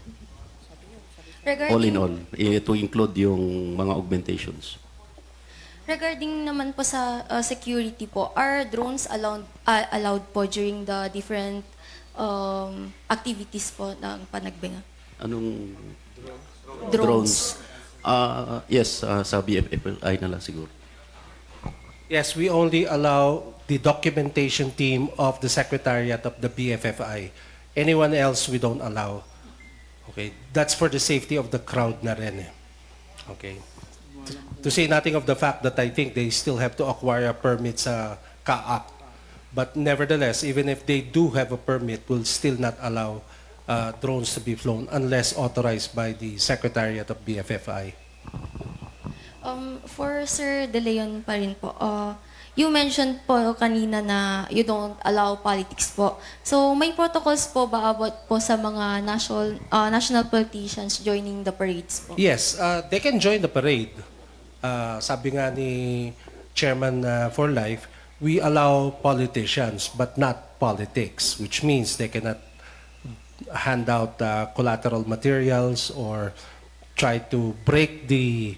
All in all, to include yung mga augmentations. Regarding naman po sa security po, are drones allowed po during the different activities po ng Panagbenga? Anong Drones. Yes, sa BFFI na lang siguro. Yes, we only allow the documentation team of the Secretariat of the BFFI. Anyone else we don't allow. Okay, that's for the safety of the crowd na rin. Okay. To say nothing of the fact that I think they still have to acquire a permit sa CAAP. But nevertheless, even if they do have a permit, we'll still not allow drones to be flown unless authorized by the Secretariat of BFFI. For Sir De Leon pa rin po, you mentioned po kanina na you don't allow politics po. So may protocols po ba about po sa mga national politicians joining the parades po? Yes, they can join the parade. Sabi nga ni Chairman for Life, we allow politicians but not politics, which means they cannot hand out collateral materials or try to break the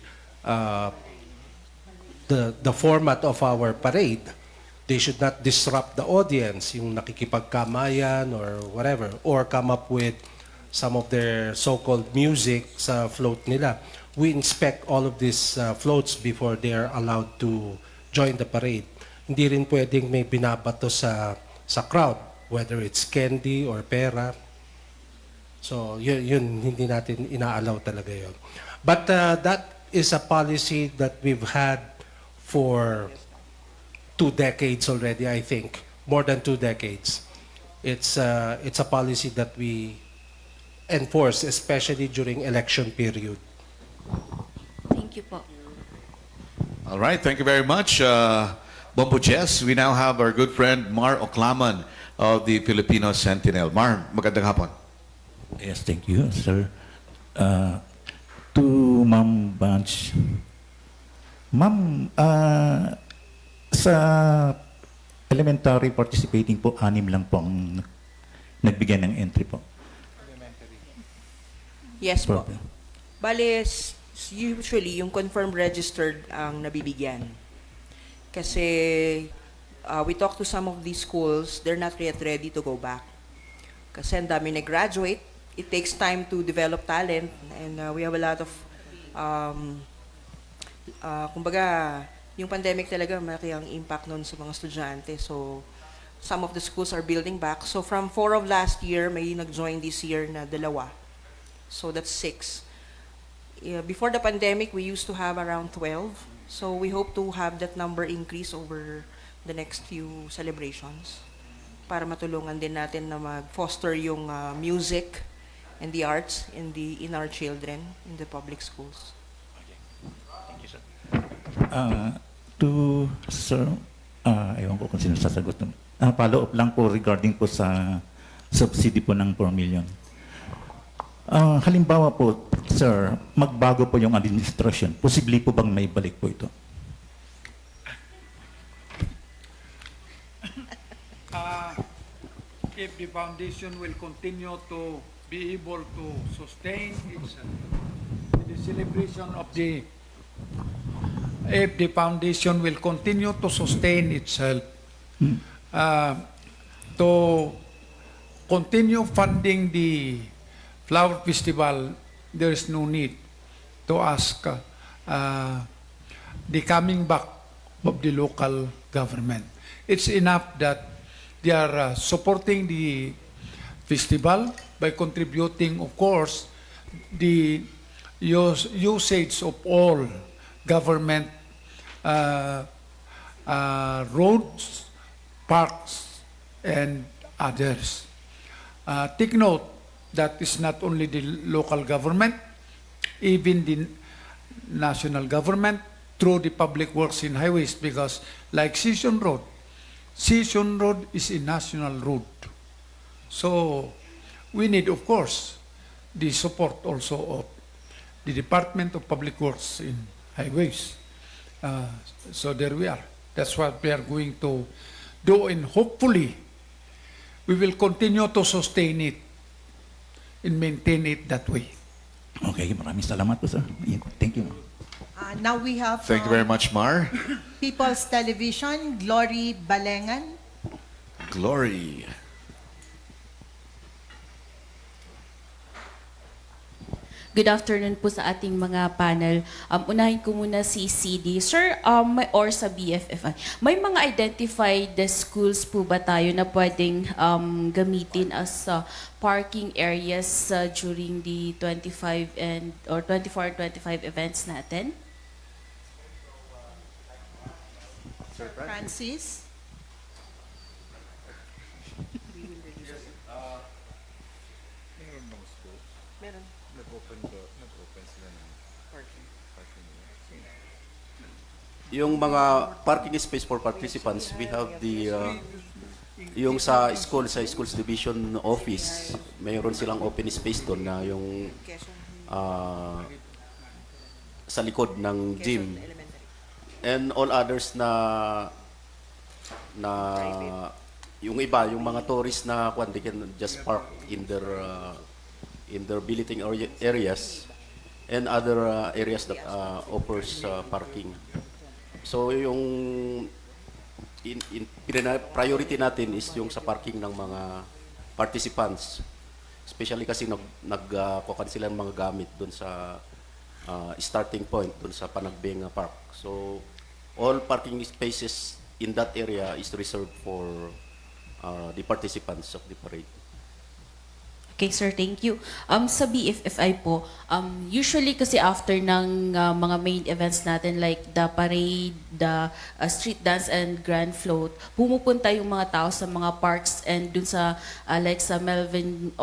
format of our parade. They should not disrupt the audience, yung nakikipagkamayan or whatever, or come up with some of their so-called music sa float nila. We inspect all of these floats before they are allowed to join the parade. Hindi rin pwedeng may binabato sa crowd, whether it's candy or pera. So, yun hindi natin inaalaw talaga yun. But that is a policy that we've had for 2 decades already, I think. More than 2 decades. It's a policy that we enforce, especially during election period. Thank you po. All right, thank you very much, Bombo Jess. We now have our good friend Mar Oclaman of the Filipino Sentinel. Mar, magandang hapon. Yes, thank you, sir. To Ma'am Bunch. Ma'am, sa elementary participating po, 6 lang po ang nagbigyan ng entry po. Yes po. Bale, usually, yung confirmed registered ang nabibigyan. Kasi we talk to some of these schools, they're not yet ready to go back. Kasi ang dami nag-graduate, it takes time to develop talent, and we have a lot of, kumbaga, yung pandemic talaga, malaki ang impact nun sa mga estudyante. So, some of the schools are building back. So, from 4 of last year, may nag-join this year na 2. So, that's 6. Before the pandemic, we used to have around 12. So, we hope to have that number increase over the next few celebrations. para matulungan din natin na mag-foster yung music and the arts in our children in the public schools. To Sir, ewan ko kung sino sasagot. Follow up lang po regarding po sa subsidy po ng 4 million. Halimbawa po, Sir, magbago po yung administrasyon. Posible po bang may balik po ito? If the foundation will continue to be able to sustain itself, the celebration of the, if the foundation will continue to sustain itself, to continue funding the flower festival, there is no need to ask the coming back of the local government. It's enough that they are supporting the festival by contributing, of course, the usage of all government roads, parks, and others. Take note that is not only the local government, even the national government through the public works in highways, because like Sesión Road is a national road. So we need, of course, the support also of the Department of Public Works in highways. So there we are. That's what we are going to do, and hopefully we will continue to sustain it and maintain it that way. Okay, maraming salamat po, Sir. Thank you. Now we have Thank you very much, Mar. People's Television, Glory Balengan. Glory. Good afternoon po sa ating mga panel. Unahin ko muna si CD. Sir, or sa BFF, may mga identified schools po ba tayo na pwedeng gamitin as parking areas during the 24 and 25 events natin? Sir Francis. Meron. Yung mga parking space for participants, we have the yung sa schools division office, mayroon silang open space doon na yung sa likod ng gym. And all others na yung iba, yung mga tourists na they can just park in their billeting areas and other areas that offers parking. So yung priority natin is yung sa parking ng mga participants. Especially kasi nagkukan sila ng mga gamit doon sa starting point doon sa Panagbenga Park. So all parking spaces in that area is reserved for the participants of the parade. Okay, sir, thank you. Sa BFFI po, usually kasi after ng mga main events natin like the parade, the street dance and grand float, pumupunta yung mga tao sa mga parks and dun sa like sa Melvin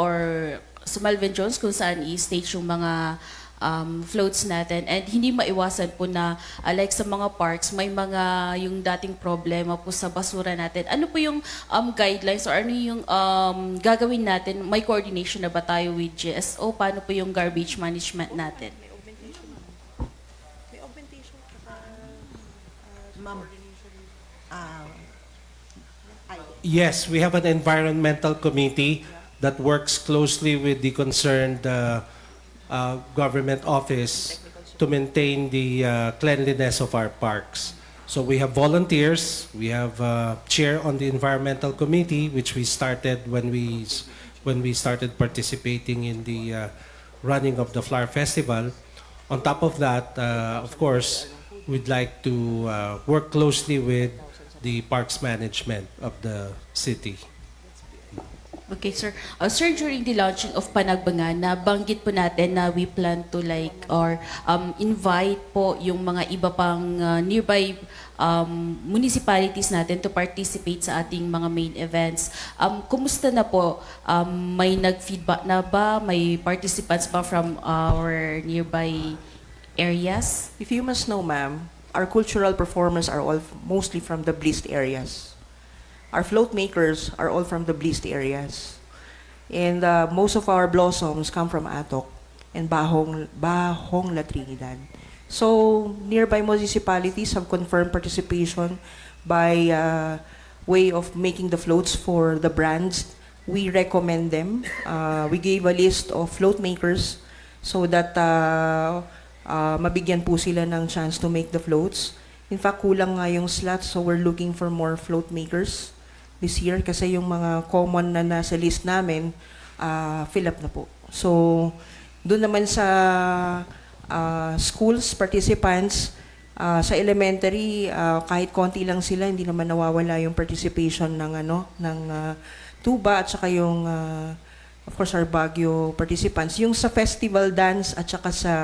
Jones kung saan i-stage yung mga floats natin, and hindi maiwasan po na like sa mga parks may mga yung dating problema po sa basura natin. Ano po yung guidelines or ano yung gagawin natin? May coordination na ba tayo with GSO? Paano po yung garbage management natin? May augmentation Ma'am. Yes, we have an environmental committee that works closely with the concerned government office to maintain the cleanliness of our parks. So we have volunteers, we have chair on the environmental committee, which we started when we started participating in the running of the flower festival. On top of that, of course, we'd like to work closely with the parks management of the city. Okay, sir. Sir, during the launching of Panagbenga, nabanggit po natin na we plan to invite po yung mga iba pang nearby municipalities natin to participate sa ating mga main events. Kumusta na po? May nag-feedback na ba? May participants ba from our nearby areas? If you must know, ma'am, our cultural performers are all mostly from the blessed areas. Our float makers are all from the blessed areas. And most of our blossoms come from Atok and Bahong La Trinidad. So, nearby municipalities have confirmed participation by way of making the floats for the brands. We recommend them. We gave a list of float makers so that mabigyan po sila ng chance to make the floats. In fact, kulang nga yung slots, so we're looking for more float makers this year kasi yung mga common na nasa list namin, fill up na po. So, doon naman sa schools, participants, sa elementary, kahit konti lang sila, hindi naman nawawala yung participation ng tuba at saka yung, of course, our Baguio participants. Yung sa festival dance at saka sa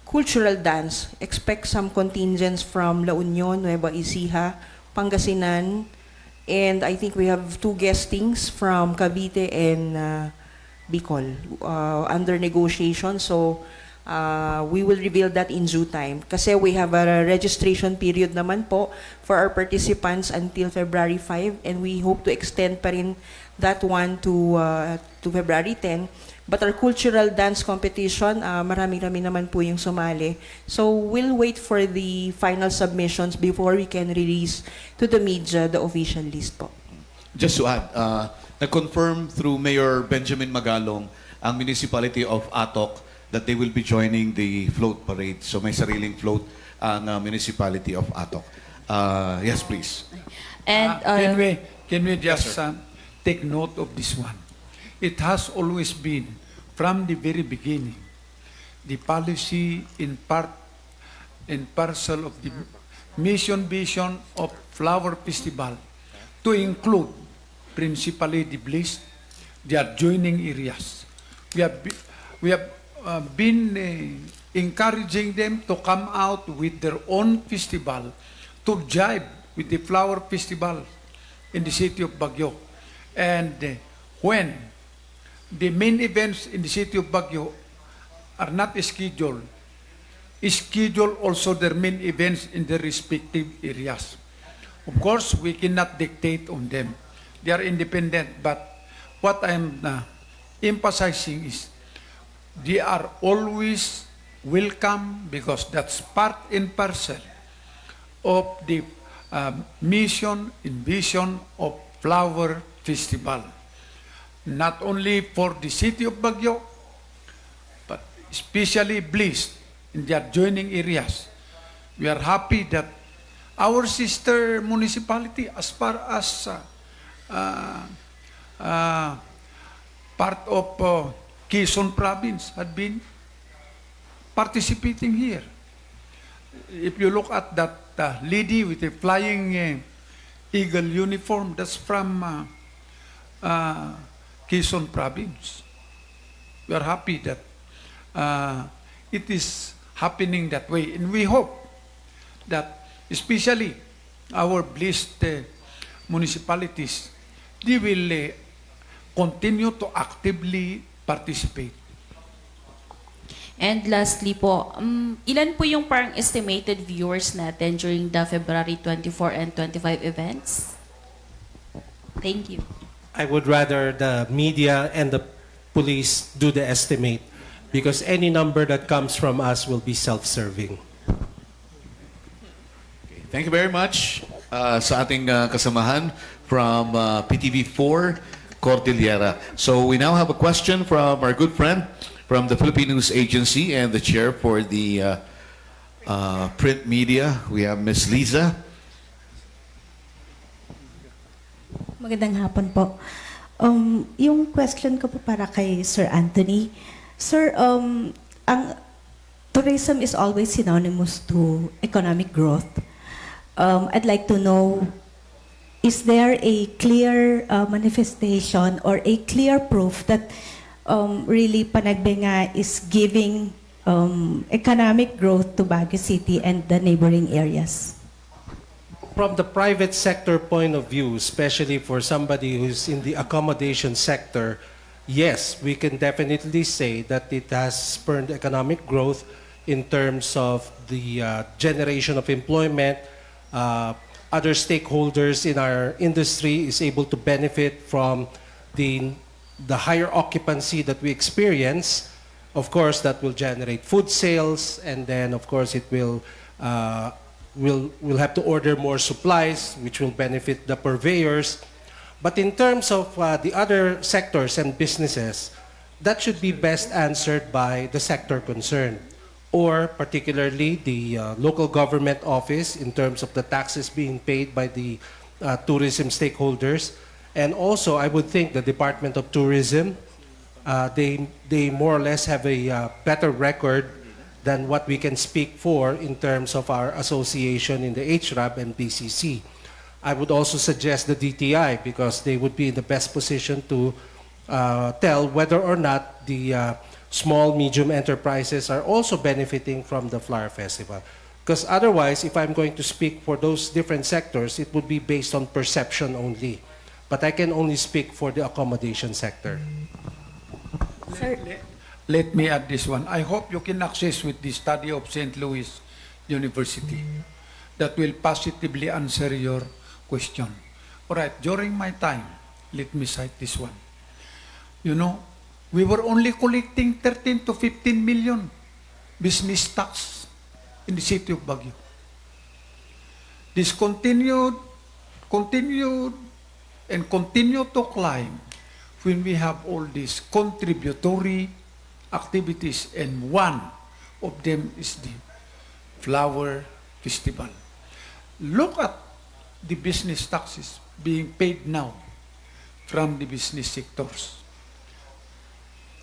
cultural dance, expect some contingents from La Union, Nueva Ecija, Pangasinan, and I think we have 2 guestings from Cavite and Bicol under negotiation. So we will reveal that in due time. Kasi we have a registration period naman po for our participants until February 5, and we hope to extend pa rin that one to February 10. But our cultural dance competition, marami-rami naman po yung sumali. So we'll wait for the final submissions before we can release to the media the official list po. Just to add, na-confirm through Mayor Benjamin Magalong ang municipality of Atok that they will be joining the float parade. So may sariling float ang municipality of Atok. Yes, please. And can we just take note of this one? It has always been, from the very beginning, the policy in part and parcel of the mission vision of Flower Festival to include principally the blessed, the adjoining areas. We have been encouraging them to come out with their own festival to jibe with the Flower Festival in the city of Baguio. And when the main events in the city of Baguio are not scheduled, schedule also their main events in their respective areas. Of course, we cannot dictate on them. They are independent, but what I'm emphasizing is they are always welcome because that's part and parcel of the mission and vision of Flower Festival. Not only for the city of Baguio, but especially blessed in the adjoining areas. We are happy that our sister municipality, as far as part of Quezon province, had been participating here. If you look at that lady with a flying eagle uniform, that's from Quezon province. We are happy that it is happening that way, and we hope that especially our blessed municipalities, they will continue to actively participate. And lastly po, ilan po yung parang estimated viewers natin during the February 24 and 25 events? Thank you. I would rather the media and the police do the estimate because any number that comes from us will be self-serving. Okay, thank you very much sa ating kasamahan from PTV4 Cordillera. So we now have a question from our good friend from the Philippine News Agency and the chair for the print media. We have Ms. Liza. Magandang hapon po. Yung question ko po para kay Sir Anthony. Sir, ang tourism is always synonymous to economic growth. I'd like to know is there a clear manifestation or a clear proof that really Panagbenga is giving economic growth to Baguio City and the neighboring areas? From the private sector point of view, especially for somebody who's in the accommodation sector, yes, we can definitely say that it has spurred economic growth in terms of the generation of employment. Other stakeholders in our industry is able to benefit from the higher occupancy that we experience. Of course, that will generate food sales, and then of course it will we'll have to order more supplies, which will benefit the purveyors. But in terms of the other sectors and businesses, that should be best answered by the sector concerned, or particularly the local government office in terms of the taxes being paid by the tourism stakeholders. And also, I would think the Department of Tourism, they more or less have a better record than what we can speak for in terms of our association in the HRAB and BCC. I would also suggest the DTI because they would be in the best position to tell whether or not the small, medium enterprises are also benefiting from the Flower Festival. Because otherwise, if I'm going to speak for those different sectors, it would be based on perception only. But I can only speak for the accommodation sector. Let me add this one. I hope you can access with the study of St. Louis University that will positively answer your question. All right, during my time, let me cite this one. You know, we were only collecting 13 to 15 million business tax in the city of Baguio. This continued and continue to climb when we have all these contributory activities, and one of them is the Flower Festival. Look at the business taxes being paid now from the business sectors.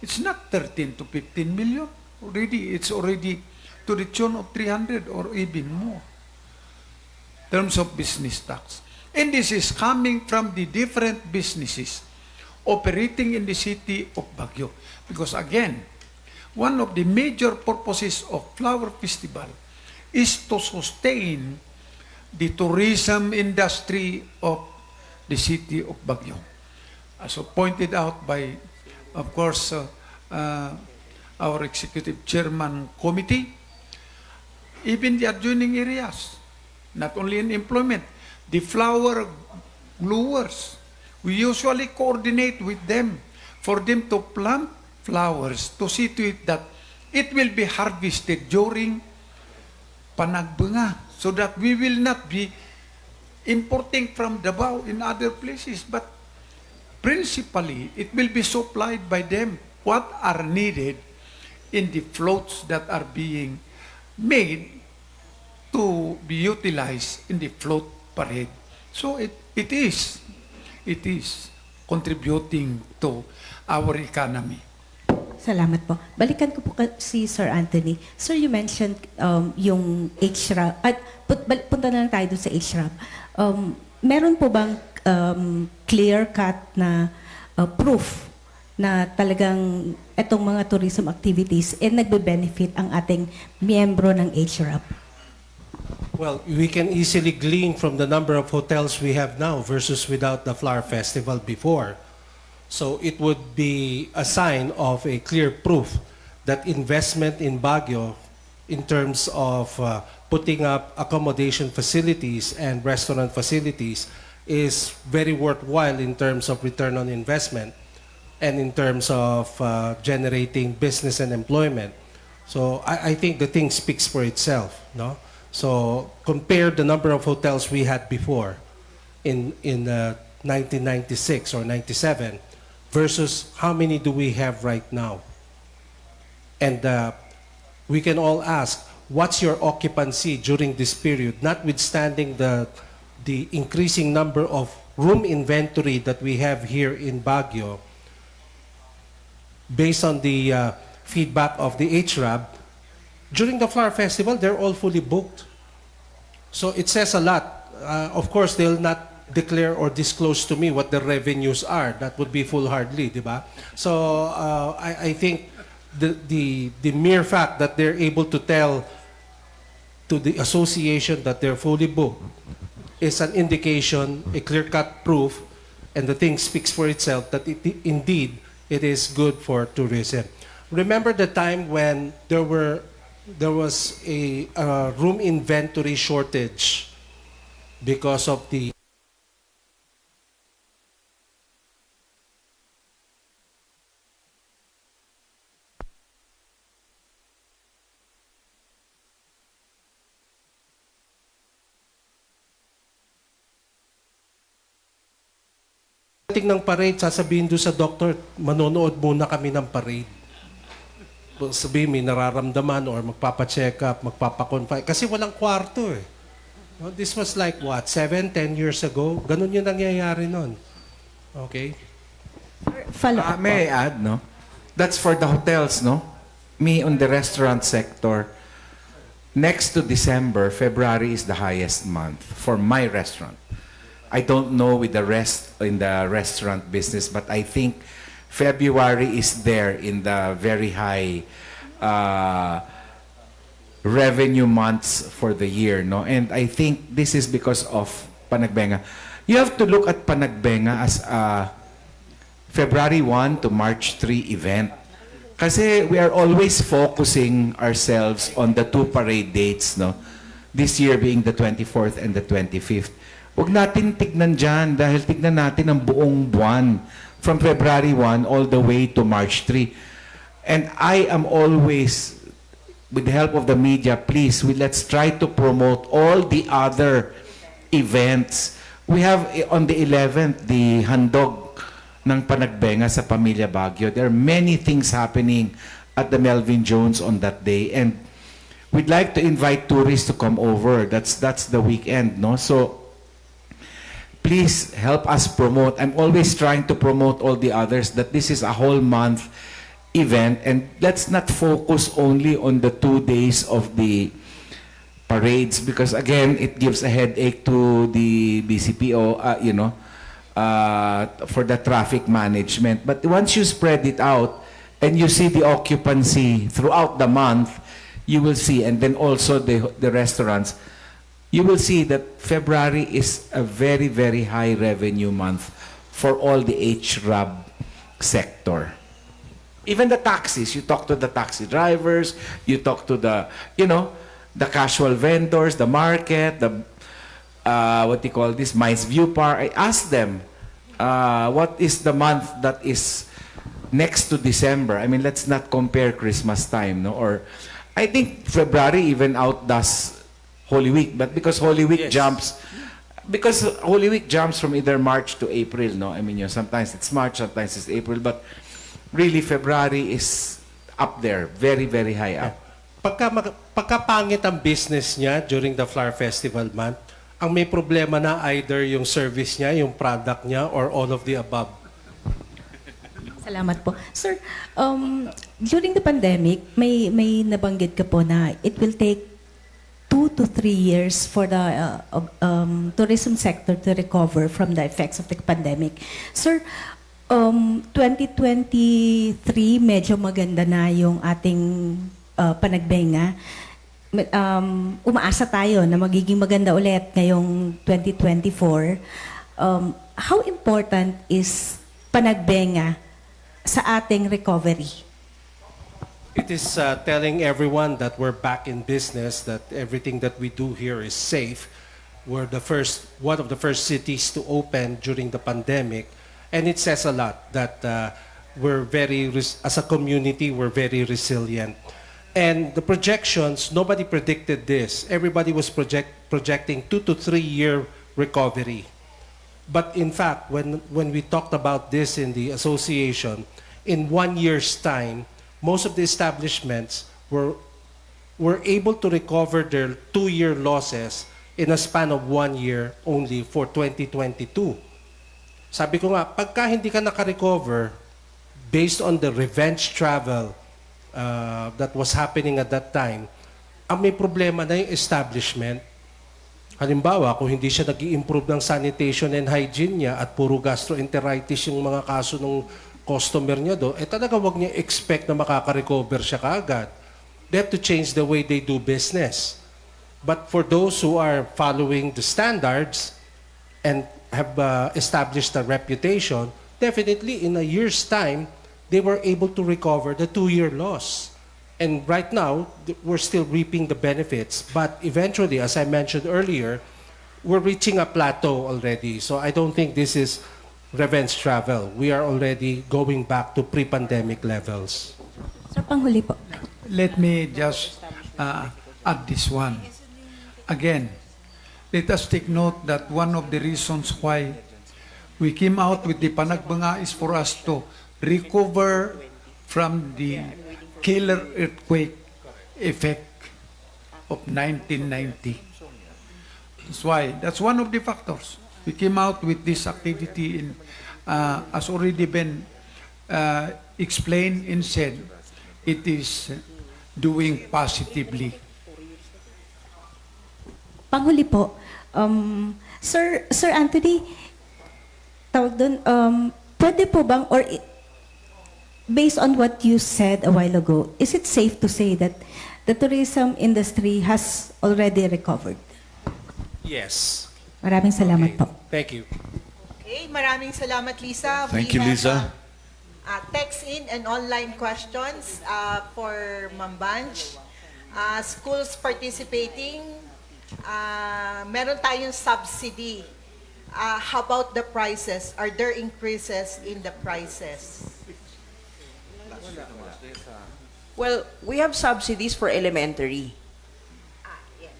It's not 13 to 15 million. It's already to the tune of 300 or even more in terms of business tax. And this is coming from the different businesses operating in the city of Baguio. Because again, one of the major purposes of Flower Festival is to sustain the tourism industry of the city of Baguio. As pointed out by, of course, our executive chairman committee, even the adjoining areas, not only in employment, the flower growers, we usually coordinate with them for them to plant flowers to see to it that it will be harvested during Panagbenga, so that we will not be importing from Davao in other places, but principally it will be supplied by them what are needed in the floats that are being made to be utilized in the float parade. So it is contributing to our economy. Salamat po. Balikan ko po si Sir Anthony. Sir, you mentioned yung HRAB. At punta na lang tayo doon sa HRAB. Meron po bang clear-cut na proof na talagang itong mga tourism activities nagbe-benefit ang ating miyembro ng HRAB? Well, we can easily glean from the number of hotels we have now versus without the Flower Festival before. So it would be a sign of a clear proof that investment in Baguio in terms of putting up accommodation facilities and restaurant facilities is very worthwhile in terms of return on investment and in terms of generating business and employment. So I think the thing speaks for itself, no? So compare the number of hotels we had before in 1996 or 97 versus how many do we have right now. And we can all ask, what's your occupancy during this period, notwithstanding the increasing number of room inventory that we have here in Baguio. Based on the feedback of the HRAB, during the Flower Festival, they're all fully booked. So it says a lot. Of course, they'll not declare or disclose to me what the revenues are. That would be foolhardy, di ba? So I think the mere fact that they're able to tell to the association that they're fully booked is an indication, a clear-cut proof, and the thing speaks for itself that indeed it is good for tourism. Remember the time when there was a room inventory shortage because of the ng parade, sasabihin doon sa doktor, manonood muna kami ng parade. Sabihin, may nararamdaman or magpapacheck up, magpapakonfine. Kasi walang kwarto eh. No, this was like what, 7, 10 years ago? Ganun yung nangyayari nun. Okay? Follow up. May I add, no? That's for the hotels, no? Me on the restaurant sector, next to December, February is the highest month for my restaurant. I don't know with the rest in the restaurant business, but I think February is there in the very high revenue months for the year, no? And I think this is because of Panagbenga. You have to look at Panagbenga as a February 1 to March 3 event. Kasi we are always focusing ourselves on the two parade dates, no? This year being the 24th and the 25th. Huwag natin tignan dyan dahil tignan natin ang buong buwan from February 1 all the way to March 3. And I am always, with the help of the media, please, let's try to promote all the other events. We have on the 11th, the handog ng Panagbenga sa Pamilya Baguio. There are many things happening at the Melvin Jones on that day. And we'd like to invite tourists to come over. That's the weekend, no? So, please help us promote. I'm always trying to promote all the others that this is a whole month event, and let's not focus only on the 2 days of the parades, because again, it gives a headache to the BCPO, for the traffic management. But once you spread it out and you see the occupancy throughout the month, you will see, and then also the restaurants, you will see that February is a very, very high revenue month for all the HRAB sector. Even the taxis, you talk to the taxi drivers, you talk to the, the casual vendors, the market, the, what do you call this, Mice View Park. I ask them, what is the month that is next to December? I mean, let's not compare Christmas time, no? Or, I think February even outdoes Holy Week, but because Holy Week jumps from either March to April, no? I mean, sometimes it's March, sometimes it's April, but really February is up there, very, very high up. Pagka pangit ang business niya during the Flower Festival month, ang may problema na either yung service niya, yung product niya, or all of the above. Salamat po. Sir, during the pandemic, may nabanggit ka po na it will take 2 to 3 years for the tourism sector to recover from the effects of the pandemic. Sir, 2023, medyo maganda na yung ating Panagbenga. Umaasa tayo na magiging maganda ulit ngayong 2024. How important is Panagbenga sa ating recovery? It is telling everyone that we're back in business, that everything that we do here is safe. We're one of the first cities to open during the pandemic, and it says a lot that as a community, we're very resilient. And the projections, nobody predicted this. Everybody was projecting 2 to 3 year recovery. But in fact, when we talked about this in the association, in 1 year's time, most of the establishments were able to recover their 2-year losses in a span of 1 year only for 2022. Sabi ko nga, pagka hindi ka naka-recover based on the revenge travel that was happening at that time, ang may problema na yung establishment, Halimbawa, kung hindi siya nag-i-improve ng sanitation and hygiene niya at puro gastroenteritis yung mga kaso ng customer niya do, talaga wag niya expect na makaka-recover siya kaagad. They have to change the way they do business. But for those who are following the standards and have established a reputation, definitely in a year's time, they were able to recover the 2-year loss. And right now, we're still reaping the benefits. But eventually, as I mentioned earlier, we're reaching a plateau already. So I don't think this is revenge travel. We are already going back to pre-pandemic levels. Sir, panghuli po. Let me just add this one. Again, let us take note that one of the reasons why we came out with the Panagbenga is for us to recover from the killer earthquake effect of 1990. That's one of the factors. We came out with this activity has already been explained and said, it is doing positively. Panghuli po, Sir Anthony, tawag doon, pwede po bang, or based on what you said a while ago, is it safe to say that the tourism industry has already recovered? Yes. Maraming salamat po. Thank you. Okay, maraming salamat, Lisa. Thank you, Lisa. Text in and online questions for Mambanj. Schools participating, meron tayong subsidy. How about the prices? Are there increases in the prices? Well, we have subsidies for elementary.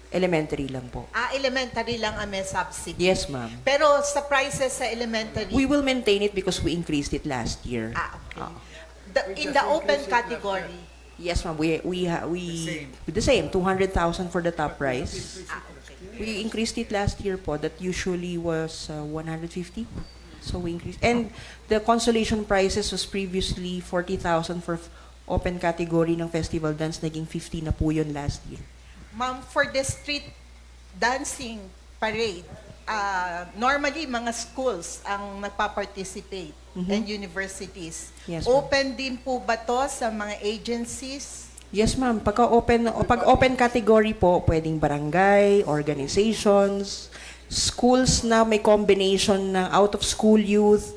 Elementary lang po. Elementary lang ang may subsidy. Yes, ma'am. Pero sa prices sa elementary, We will maintain it because we increased it last year. okay. In the open category, Yes, ma'am. We with the same 200,000 for the top price. We increased it last year po. That usually was 150. So we increased. And the consolation prices was previously 40,000 for open category ng festival dance. Naging 50 na po yun last year. ma'am, for the street dancing parade, normally mga schools ang nagpa-participate and universities. Yes, ma'am. Open din po ba to sa mga agencies? Yes, ma'am. Pag open category po, pwedeng barangay, organizations, schools na may combination ng out-of-school youth,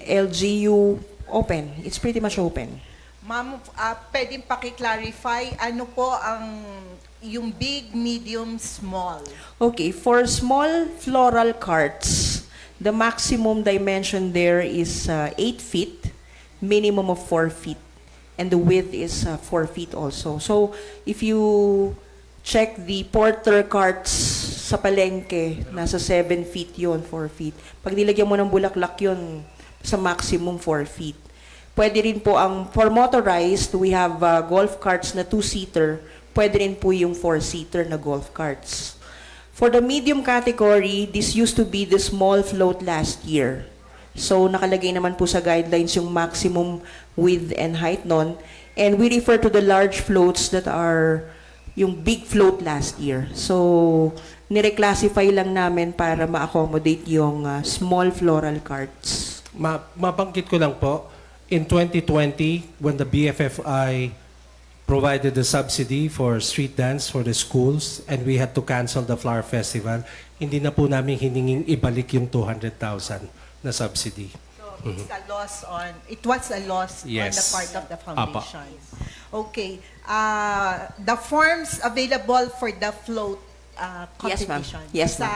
LGU, open. It's pretty much open. Ma'am, pwedeng paki-clarify ano po ang yung big, medium, small? Okay, for small floral carts, the maximum dimension there is 8 feet, minimum of 4 feet. And the width is 4 feet also. So, if you check the porter carts sa palengke, nasa 7 feet yon, 4 feet. Pag nilagyan mo ng bulaklak yon, sa maximum 4 feet. Pwede rin po for motorized, we have golf carts na 2-seater. Pwede rin po yung 4-seater na golf carts. For the medium category, this used to be the small float last year. So, nakalagay naman po sa guidelines yung maximum width and height nun. And we refer to the large floats that are yung big float last year. So, nire-classify lang namin para ma-accommodate yung small floral carts. Mabanggit ko lang po, in 2020, when the BFFI provided the subsidy for street dance for the schools and we had to cancel the flower festival, hindi na po namin hiningin ibalik yung 200,000 na subsidy. So, it's a loss it was a loss on Yes. the part of the foundation. Okay. The forms available for the float Yes, ma'am. competition Yes, sa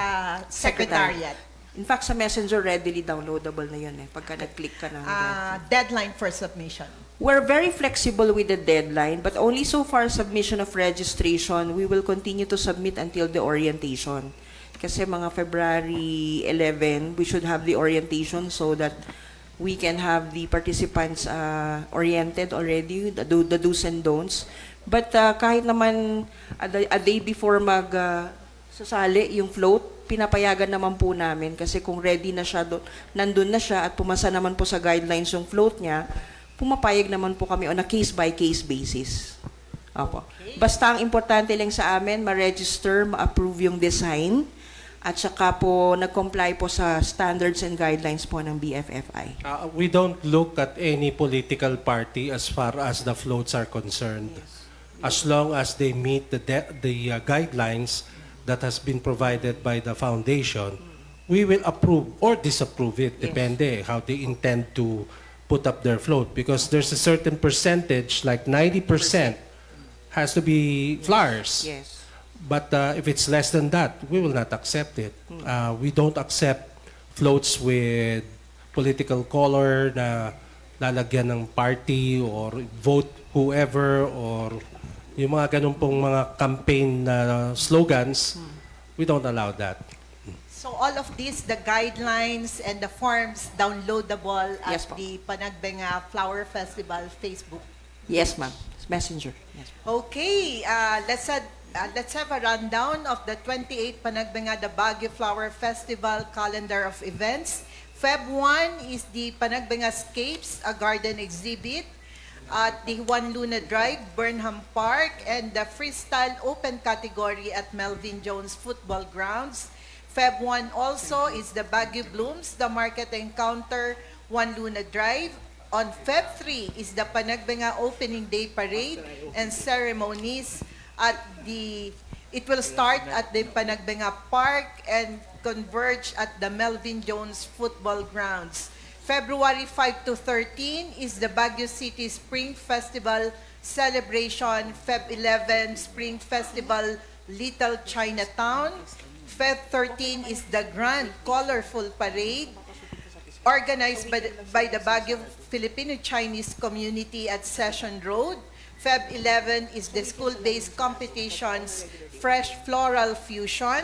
Secretariat. In fact, sa Messenger, readily downloadable na yun pagka nag-click ka ng Deadline for submission. We're very flexible with the deadline, but only so far submission of registration, we will continue to submit until the orientation. Kasi mga February 11, we should have the orientation so that we can have the participants oriented already, the do's and don'ts. But kahit naman a day before sasali yung float, pinapayagan naman po namin kasi kung ready na siya, nandun na siya at pumasa naman po sa guidelines yung float niya, pumapayag naman po kami on a case-by-case basis. Opo. Basta ang importante lang sa amin, ma-register, ma-approve yung design, at saka po nag-comply po sa standards and guidelines po ng BFFI. We don't look at any political party as far as the floats are concerned. As long as they meet the guidelines that has been provided by the foundation, we will approve or disapprove it, depende how they intend to put up their float. Because there's a certain percentage, like 90%, has to be flowers. Yes. But if it's less than that, we will not accept it. We don't accept floats with political color na lalagyan ng party or vote whoever or yung mga ganun pong mga campaign slogans. We don't allow that. So all of these, the guidelines and the forms downloadable Yes, at po. the Panagbenga Flower Festival Facebook. Yes, ma'am. Messenger. Yes. Okay, let's have a rundown of the 28th Panagbenga the Baguio Flower Festival calendar of events. Feb 1 is the Panagbenga Scapes, a garden exhibit at the Juan Luna Drive, Burnham Park, and the freestyle open category at Melvin Jones Football Grounds. Feb 1 also is the Baguio Blooms, the Market Encounter, Juan Luna Drive. On Feb 3 is the Panagbenga Opening Day Parade and ceremonies it will start at the Panagbenga Park and converge at the Melvin Jones Football Grounds. February 5 to 13 is the Baguio City Spring Festival celebration. Feb 11, Spring Festival Little Chinatown. Feb 13 is the Grand Colorful Parade organized by the Baguio Filipino-Chinese community at Session Road. Feb 11 is the school-based competitions Fresh Floral Fusion,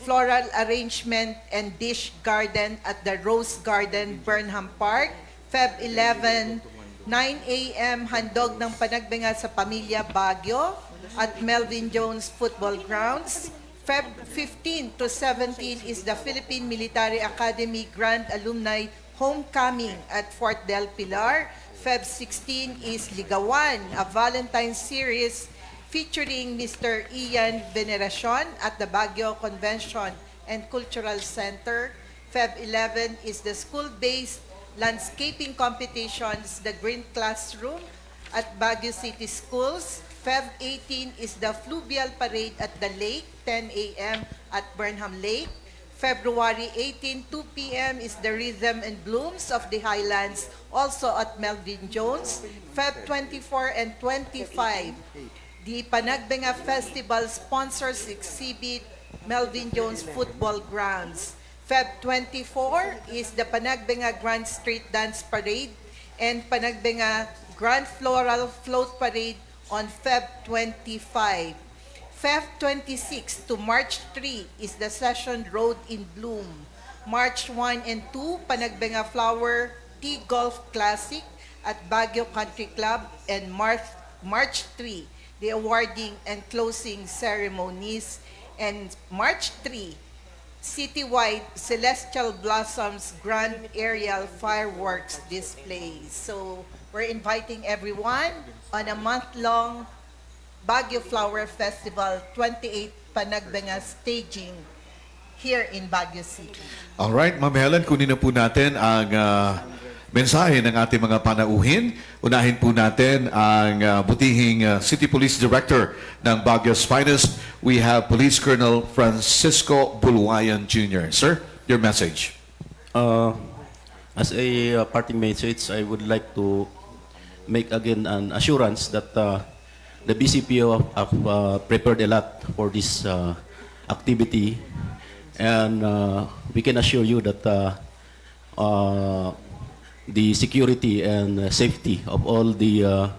Floral Arrangement and Dish Garden at the Rose Garden, Burnham Park. Feb 11, 9 a.m. Handog ng Panagbenga sa Pamilya Baguio at Melvin Jones Football Grounds. Feb 15 to 17 is the Philippine Military Academy Grand Alumni Homecoming at Fort Del Pilar. Feb 16 is Ligawan, a Valentine's series featuring Mr. Ian Veneracion at the Baguio Convention and Cultural Center. Feb 11 is the school-based landscaping competitions, the Green Classroom at Baguio City Schools. Feb 18 is the Fluvial Parade at the lake, 10 a.m. at Burnham Lake. February 18, 2 p.m. is the Rhythm and Blooms of the Highlands, also at Melvin Jones. Feb 24 and 25, the Panagbenga Festival sponsors exhibit Melvin Jones Football Grounds. Feb 24 is the Panagbenga Grand Street Dance Parade and Panagbenga Grand Floral Float Parade on Feb 25. Feb 26 to March 3 is the Session Road in Bloom. March 1 and 2, Panagbenga Flower Tea Golf Classic at Baguio Country Club, and March 3, the awarding and closing ceremonies, and March 3, citywide Celestial Blossoms Grand Aerial Fireworks displays. So we're inviting everyone on a month-long Baguio Flower Festival 28th Panagbenga staging here in Baguio City. Alright, Ma'am Helen, kunin na po natin ang mensahe ng ating mga panauhin. Unahin po natin ang butihing City Police Director ng Baguio's Finest. We have Police Colonel Francisco Buluayan Jr. Sir, your message. As a parting message, I would like to make again an assurance that the BCPO have prepared a lot for this activity, and we can assure you that the security and safety of all the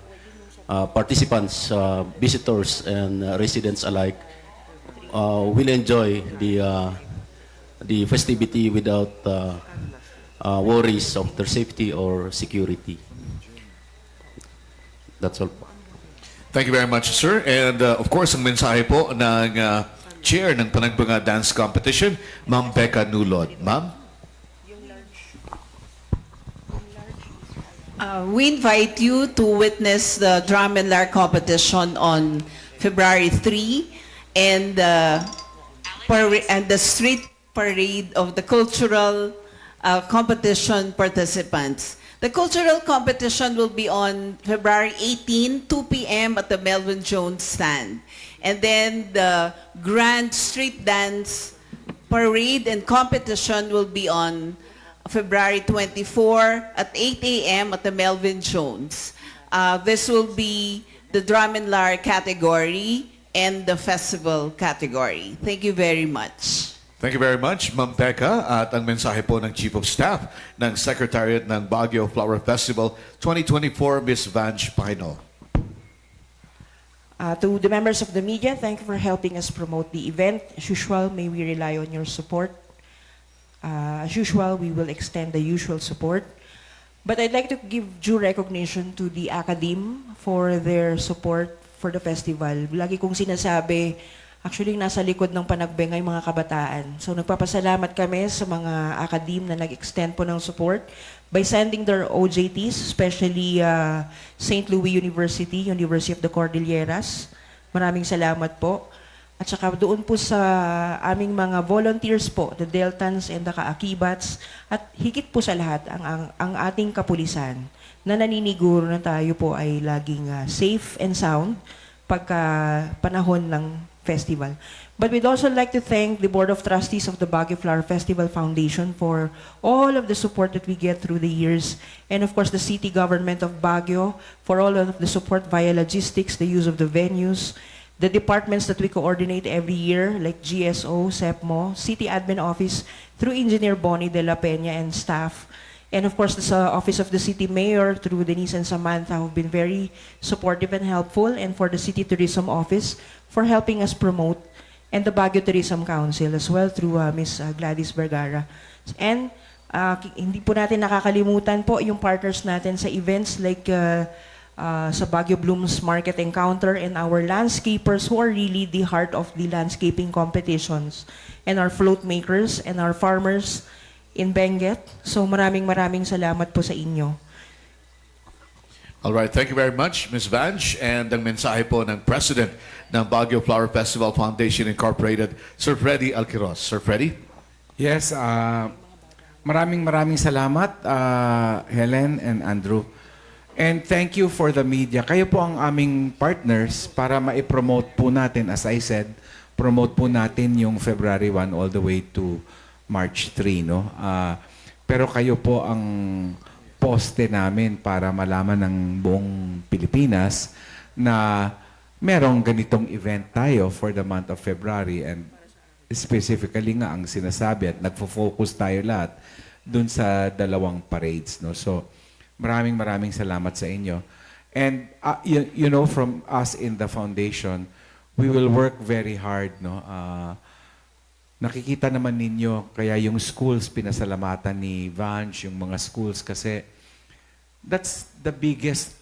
participants, visitors, and residents alike will enjoy the festivity without worries of their safety or security. That's all. Thank you very much, sir. And of course, ang mensahe po ng chair ng Panagbenga Dance Competition, Ma'am Becca Nulod. Ma'am? We invite you to witness the drum and lyre competition on February 3, and and the street parade of the cultural competition participants. The cultural competition will be on February 18, 2 p.m. at the Melvin Jones stand. And then the grand street dance parade and competition will be on February 24 at 8 a.m. at the Melvin Jones. This will be the drum and lyre category and the festival category. Thank you very much. Thank you very much, Ma'am Becca. At ang mensahe po ng Chief of Staff ng Secretariat ng Baguio Flower Festival 2024, Ms. Vange Pino. To the members of the media, thank you for helping us promote the event. As usual, may we rely on your support. As usual, we will extend the usual support. But I'd like to give due recognition to the Academe for their support for the festival. Lagi kong sinasabi, actually, nasa likod ng Panagbenga yung mga kabataan. So, nagpapasalamat kami sa mga Academe na nag-extend po ng support by sending their OJTs, especially St. Louis University, University of the Cordilleras. Maraming salamat po. At saka doon po sa aming mga volunteers po, the Deltans and the Kaakibats, at higit po sa lahat, ang ating kapulisan na naniniguro na tayo po ay laging safe and sound pagka panahon ng festival. But we'd also like to thank the Board of Trustees of the Baguio Flower Festival Foundation for all of the support that we get through the years. And of course, the City Government of Baguio for all of the support via logistics, the use of the venues, the departments that we coordinate every year, like GSO, SEPMO, City Admin Office, through Engineer Bonnie de la Peña and staff. And of course, the Office of the City Mayor through Denise and Samantha have been very supportive and helpful, and for the City Tourism Office for helping us promote, and the Baguio Tourism Council as well through Ms. Gladys Vergara. And hindi po natin nakakalimutan po yung partners natin sa events like sa Baguio Blooms Market Encounter, and our landscapers who are really the heart of the landscaping competitions, and our float makers and our farmers in Benguet. So maraming salamat po sa inyo. All right, thank you very much, Ms. Vange. And ang mensahe po ng President ng Baguio Flower Festival Foundation Incorporated, Sir Freddy Alquiros. Sir Freddy? Yes, maraming salamat, Helen and Andrew. And thank you for the media. Kayo po ang aming partners para ma-promote po natin, as I said, promote po natin yung February 1 all the way to March 3, no? Pero kayo po ang poste namin para malaman ng buong Pilipinas na merong ganitong event tayo for the month of February, and specifically nga ang sinasabi at nagfo-focus tayo lahat dun sa dalawang parades, no? So, maraming salamat sa inyo. And you know, from us in the foundation, we will work very hard, no? Nakikita naman ninyo, kaya yung schools, pinasalamatan ni Vange, yung mga schools, kasi that's the biggest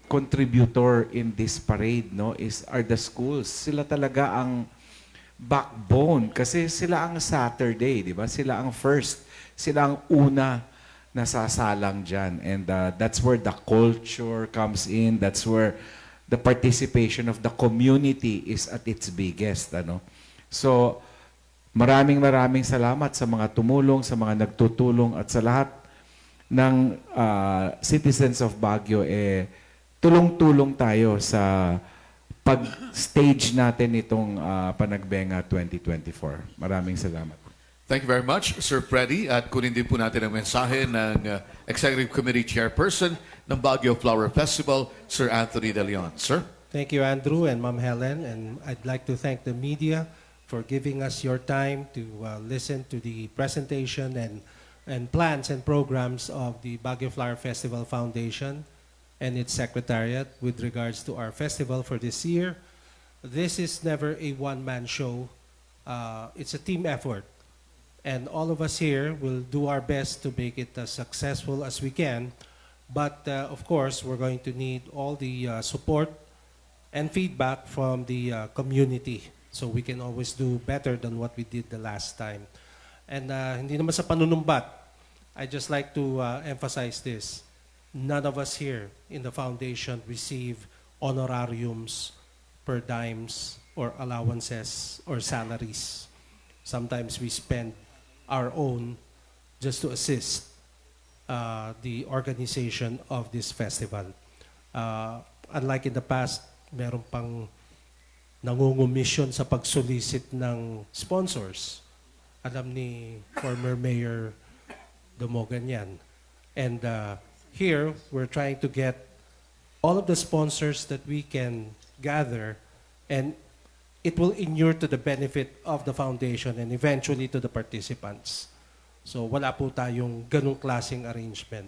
contributor in this parade, no? Are the schools. Sila talaga ang backbone, kasi sila ang Saturday, di ba? Sila ang first. Sila ang una na sasalang dyan. And that's where the culture comes in. That's where the participation of the community is at its biggest, ano? So, maraming salamat sa mga tumulong, sa mga nagtutulong, at sa lahat ng citizens of Baguio. Tulong-tulong tayo sa pag-stage natin itong Panagbenga 2024. Maraming salamat. Thank you very much, Sir Freddy. At kunin din po natin ang mensahe ng Executive Committee Chairperson ng Baguio Flower Festival, Sir Anthony De Leon. Sir? Thank you, Andrew and Ma'am Helen. And I'd like to thank the media for giving us your time to listen to the presentation and plans and programs of the Baguio Flower Festival Foundation and its secretariat with regards to our festival for this year. This is never a one-man show. It's a team effort. And all of us here will do our best to make it as successful as we can. But of course, we're going to need all the support and feedback from the community, so we can always do better than what we did the last time. And hindi naman sa panunumbat, I just like to emphasize this. None of us here in the foundation receive honorariums, per dimes, or allowances, or salaries. Sometimes we spend our own just to assist the organization of this festival. Unlike in the past, meron pang nangungumission sa pag-solicit ng sponsors. Alam ni former Mayor Dumogan yan. And here, we're trying to get all of the sponsors that we can gather, and it will inure to the benefit of the foundation and eventually to the participants. So wala po tayong ganung klaseng arrangement.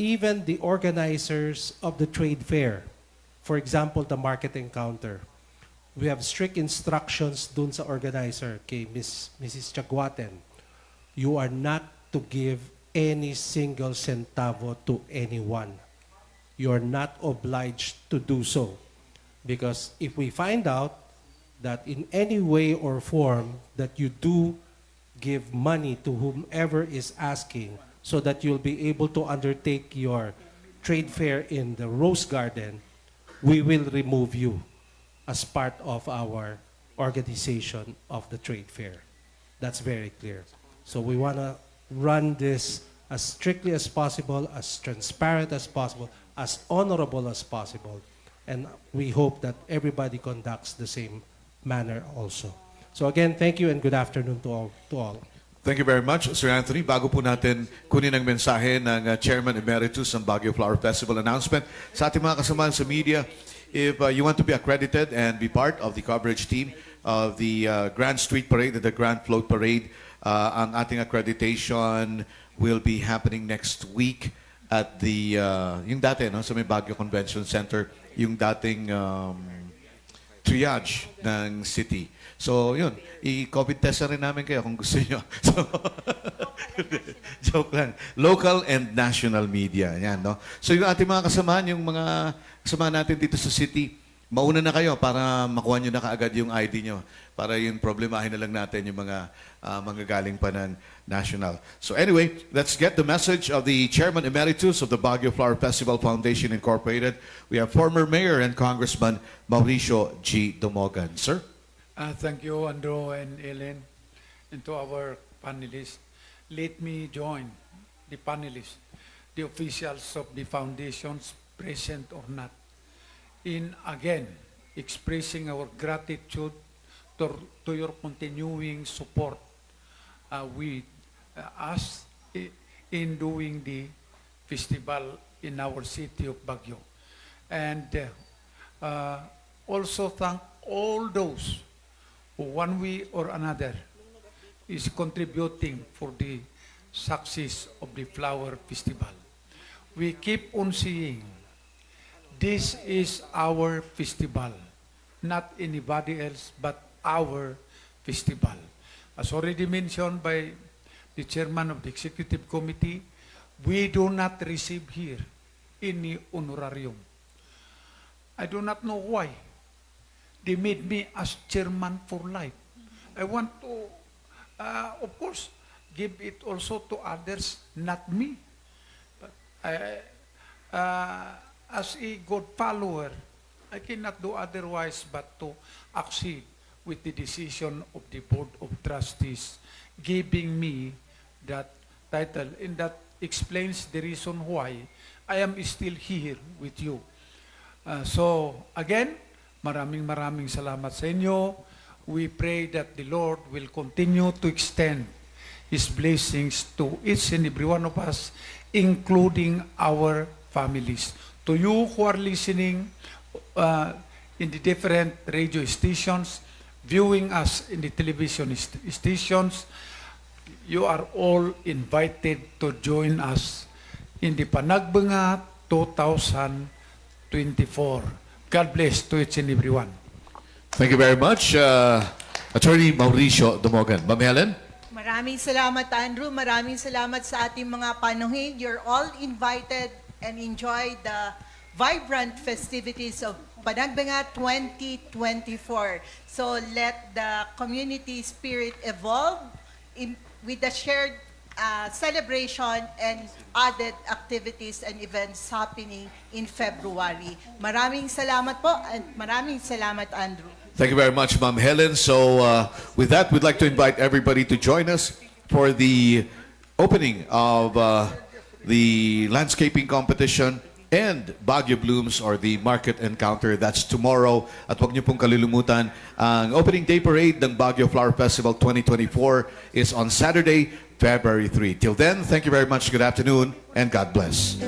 Even the organizers of the trade fair, for example, the market encounter, we have strict instructions dun sa organizer, kay Mrs. Chagwaten. You are not to give any single centavo to anyone. You are not obliged to do so. Because if we find out that in any way or form that you do give money to whomever is asking so that you'll be able to undertake your trade fair in the Rose Garden, we will remove you as part of our organization of the trade fair. That's very clear. So we want to run this as strictly as possible, as transparent as possible, as honorable as possible. And we hope that everybody conducts the same manner also. So again, thank you and good afternoon to all. Thank you very much, Sir Anthony. Bago po natin kunin ang mensahe ng Chairman Emeritus ng Baguio Flower Festival announcement, sa ating mga kasamahan sa media, if you want to be accredited and be part of the coverage team of the Grand Street Parade and the Grand Float Parade, ang ating accreditation will be happening next week at the, yung dati, no, sa may Baguio Convention Center, yung dating triage ng city. So, yun, i-COVID test na rin namin kayo kung gusto nyo. So, joke lang. Local and national media. Yan, no? So, yung ating mga kasamahan, yung mga kasamahan natin dito sa city, mauna na kayo para makuha nyo na kaagad yung ID nyo. Para yung problemahin na lang natin yung mga galing pa ng national. So anyway, let's get the message of the Chairman Emeritus of the Baguio Flower Festival Foundation Incorporated. We have former Mayor and Congressman Mauricio G. Dumogan. Sir? Thank you, Andrew and Ellen, and to our panelists. Let me join the panelists, the officials of the foundations, present or not, in again expressing our gratitude to your continuing support with us in doing the festival in our city of Baguio. And also thank all those who one way or another is contributing for the success of the flower festival. We keep on saying, this is our festival, not anybody else but our festival. As already mentioned by the chairman of the executive committee, we do not receive here any honorarium. I do not know why. They made me as chairman for life. I want to, of course, give it also to others, not me. But as a good follower, I cannot do otherwise but to accede with the decision of the Board of Trustees giving me that title. And that explains the reason why I am still here with you. So, again, maraming salamat sa inyo. We pray that the Lord will continue to extend His blessings to each and every one of us, including our families. To you who are listening in the different radio stations, viewing us in the television stations, you are all invited to join us in the Panagbenga 2024. God bless to each and everyone. Thank you very much, Attorney Mauricio Dumogan. Ma'am Helen? Maraming salamat, Andrew. Maraming salamat sa ating mga panuhin. You're all invited and enjoy the vibrant festivities of Panagbenga 2024. So let the community spirit evolve with the shared celebration and added activities and events happening in February. Maraming salamat po, and maraming salamat, Andrew. Thank you very much, Ma'am Helen. So with that, we'd like to invite everybody to join us for the opening of the landscaping competition and Baguio Blooms or the Market Encounter. That's tomorrow. At huwag niyo pong kalilimutan, ang opening day parade ng Baguio Flower Festival 2024 is on Saturday, February 3. Till then, thank you very much. Good afternoon and God bless.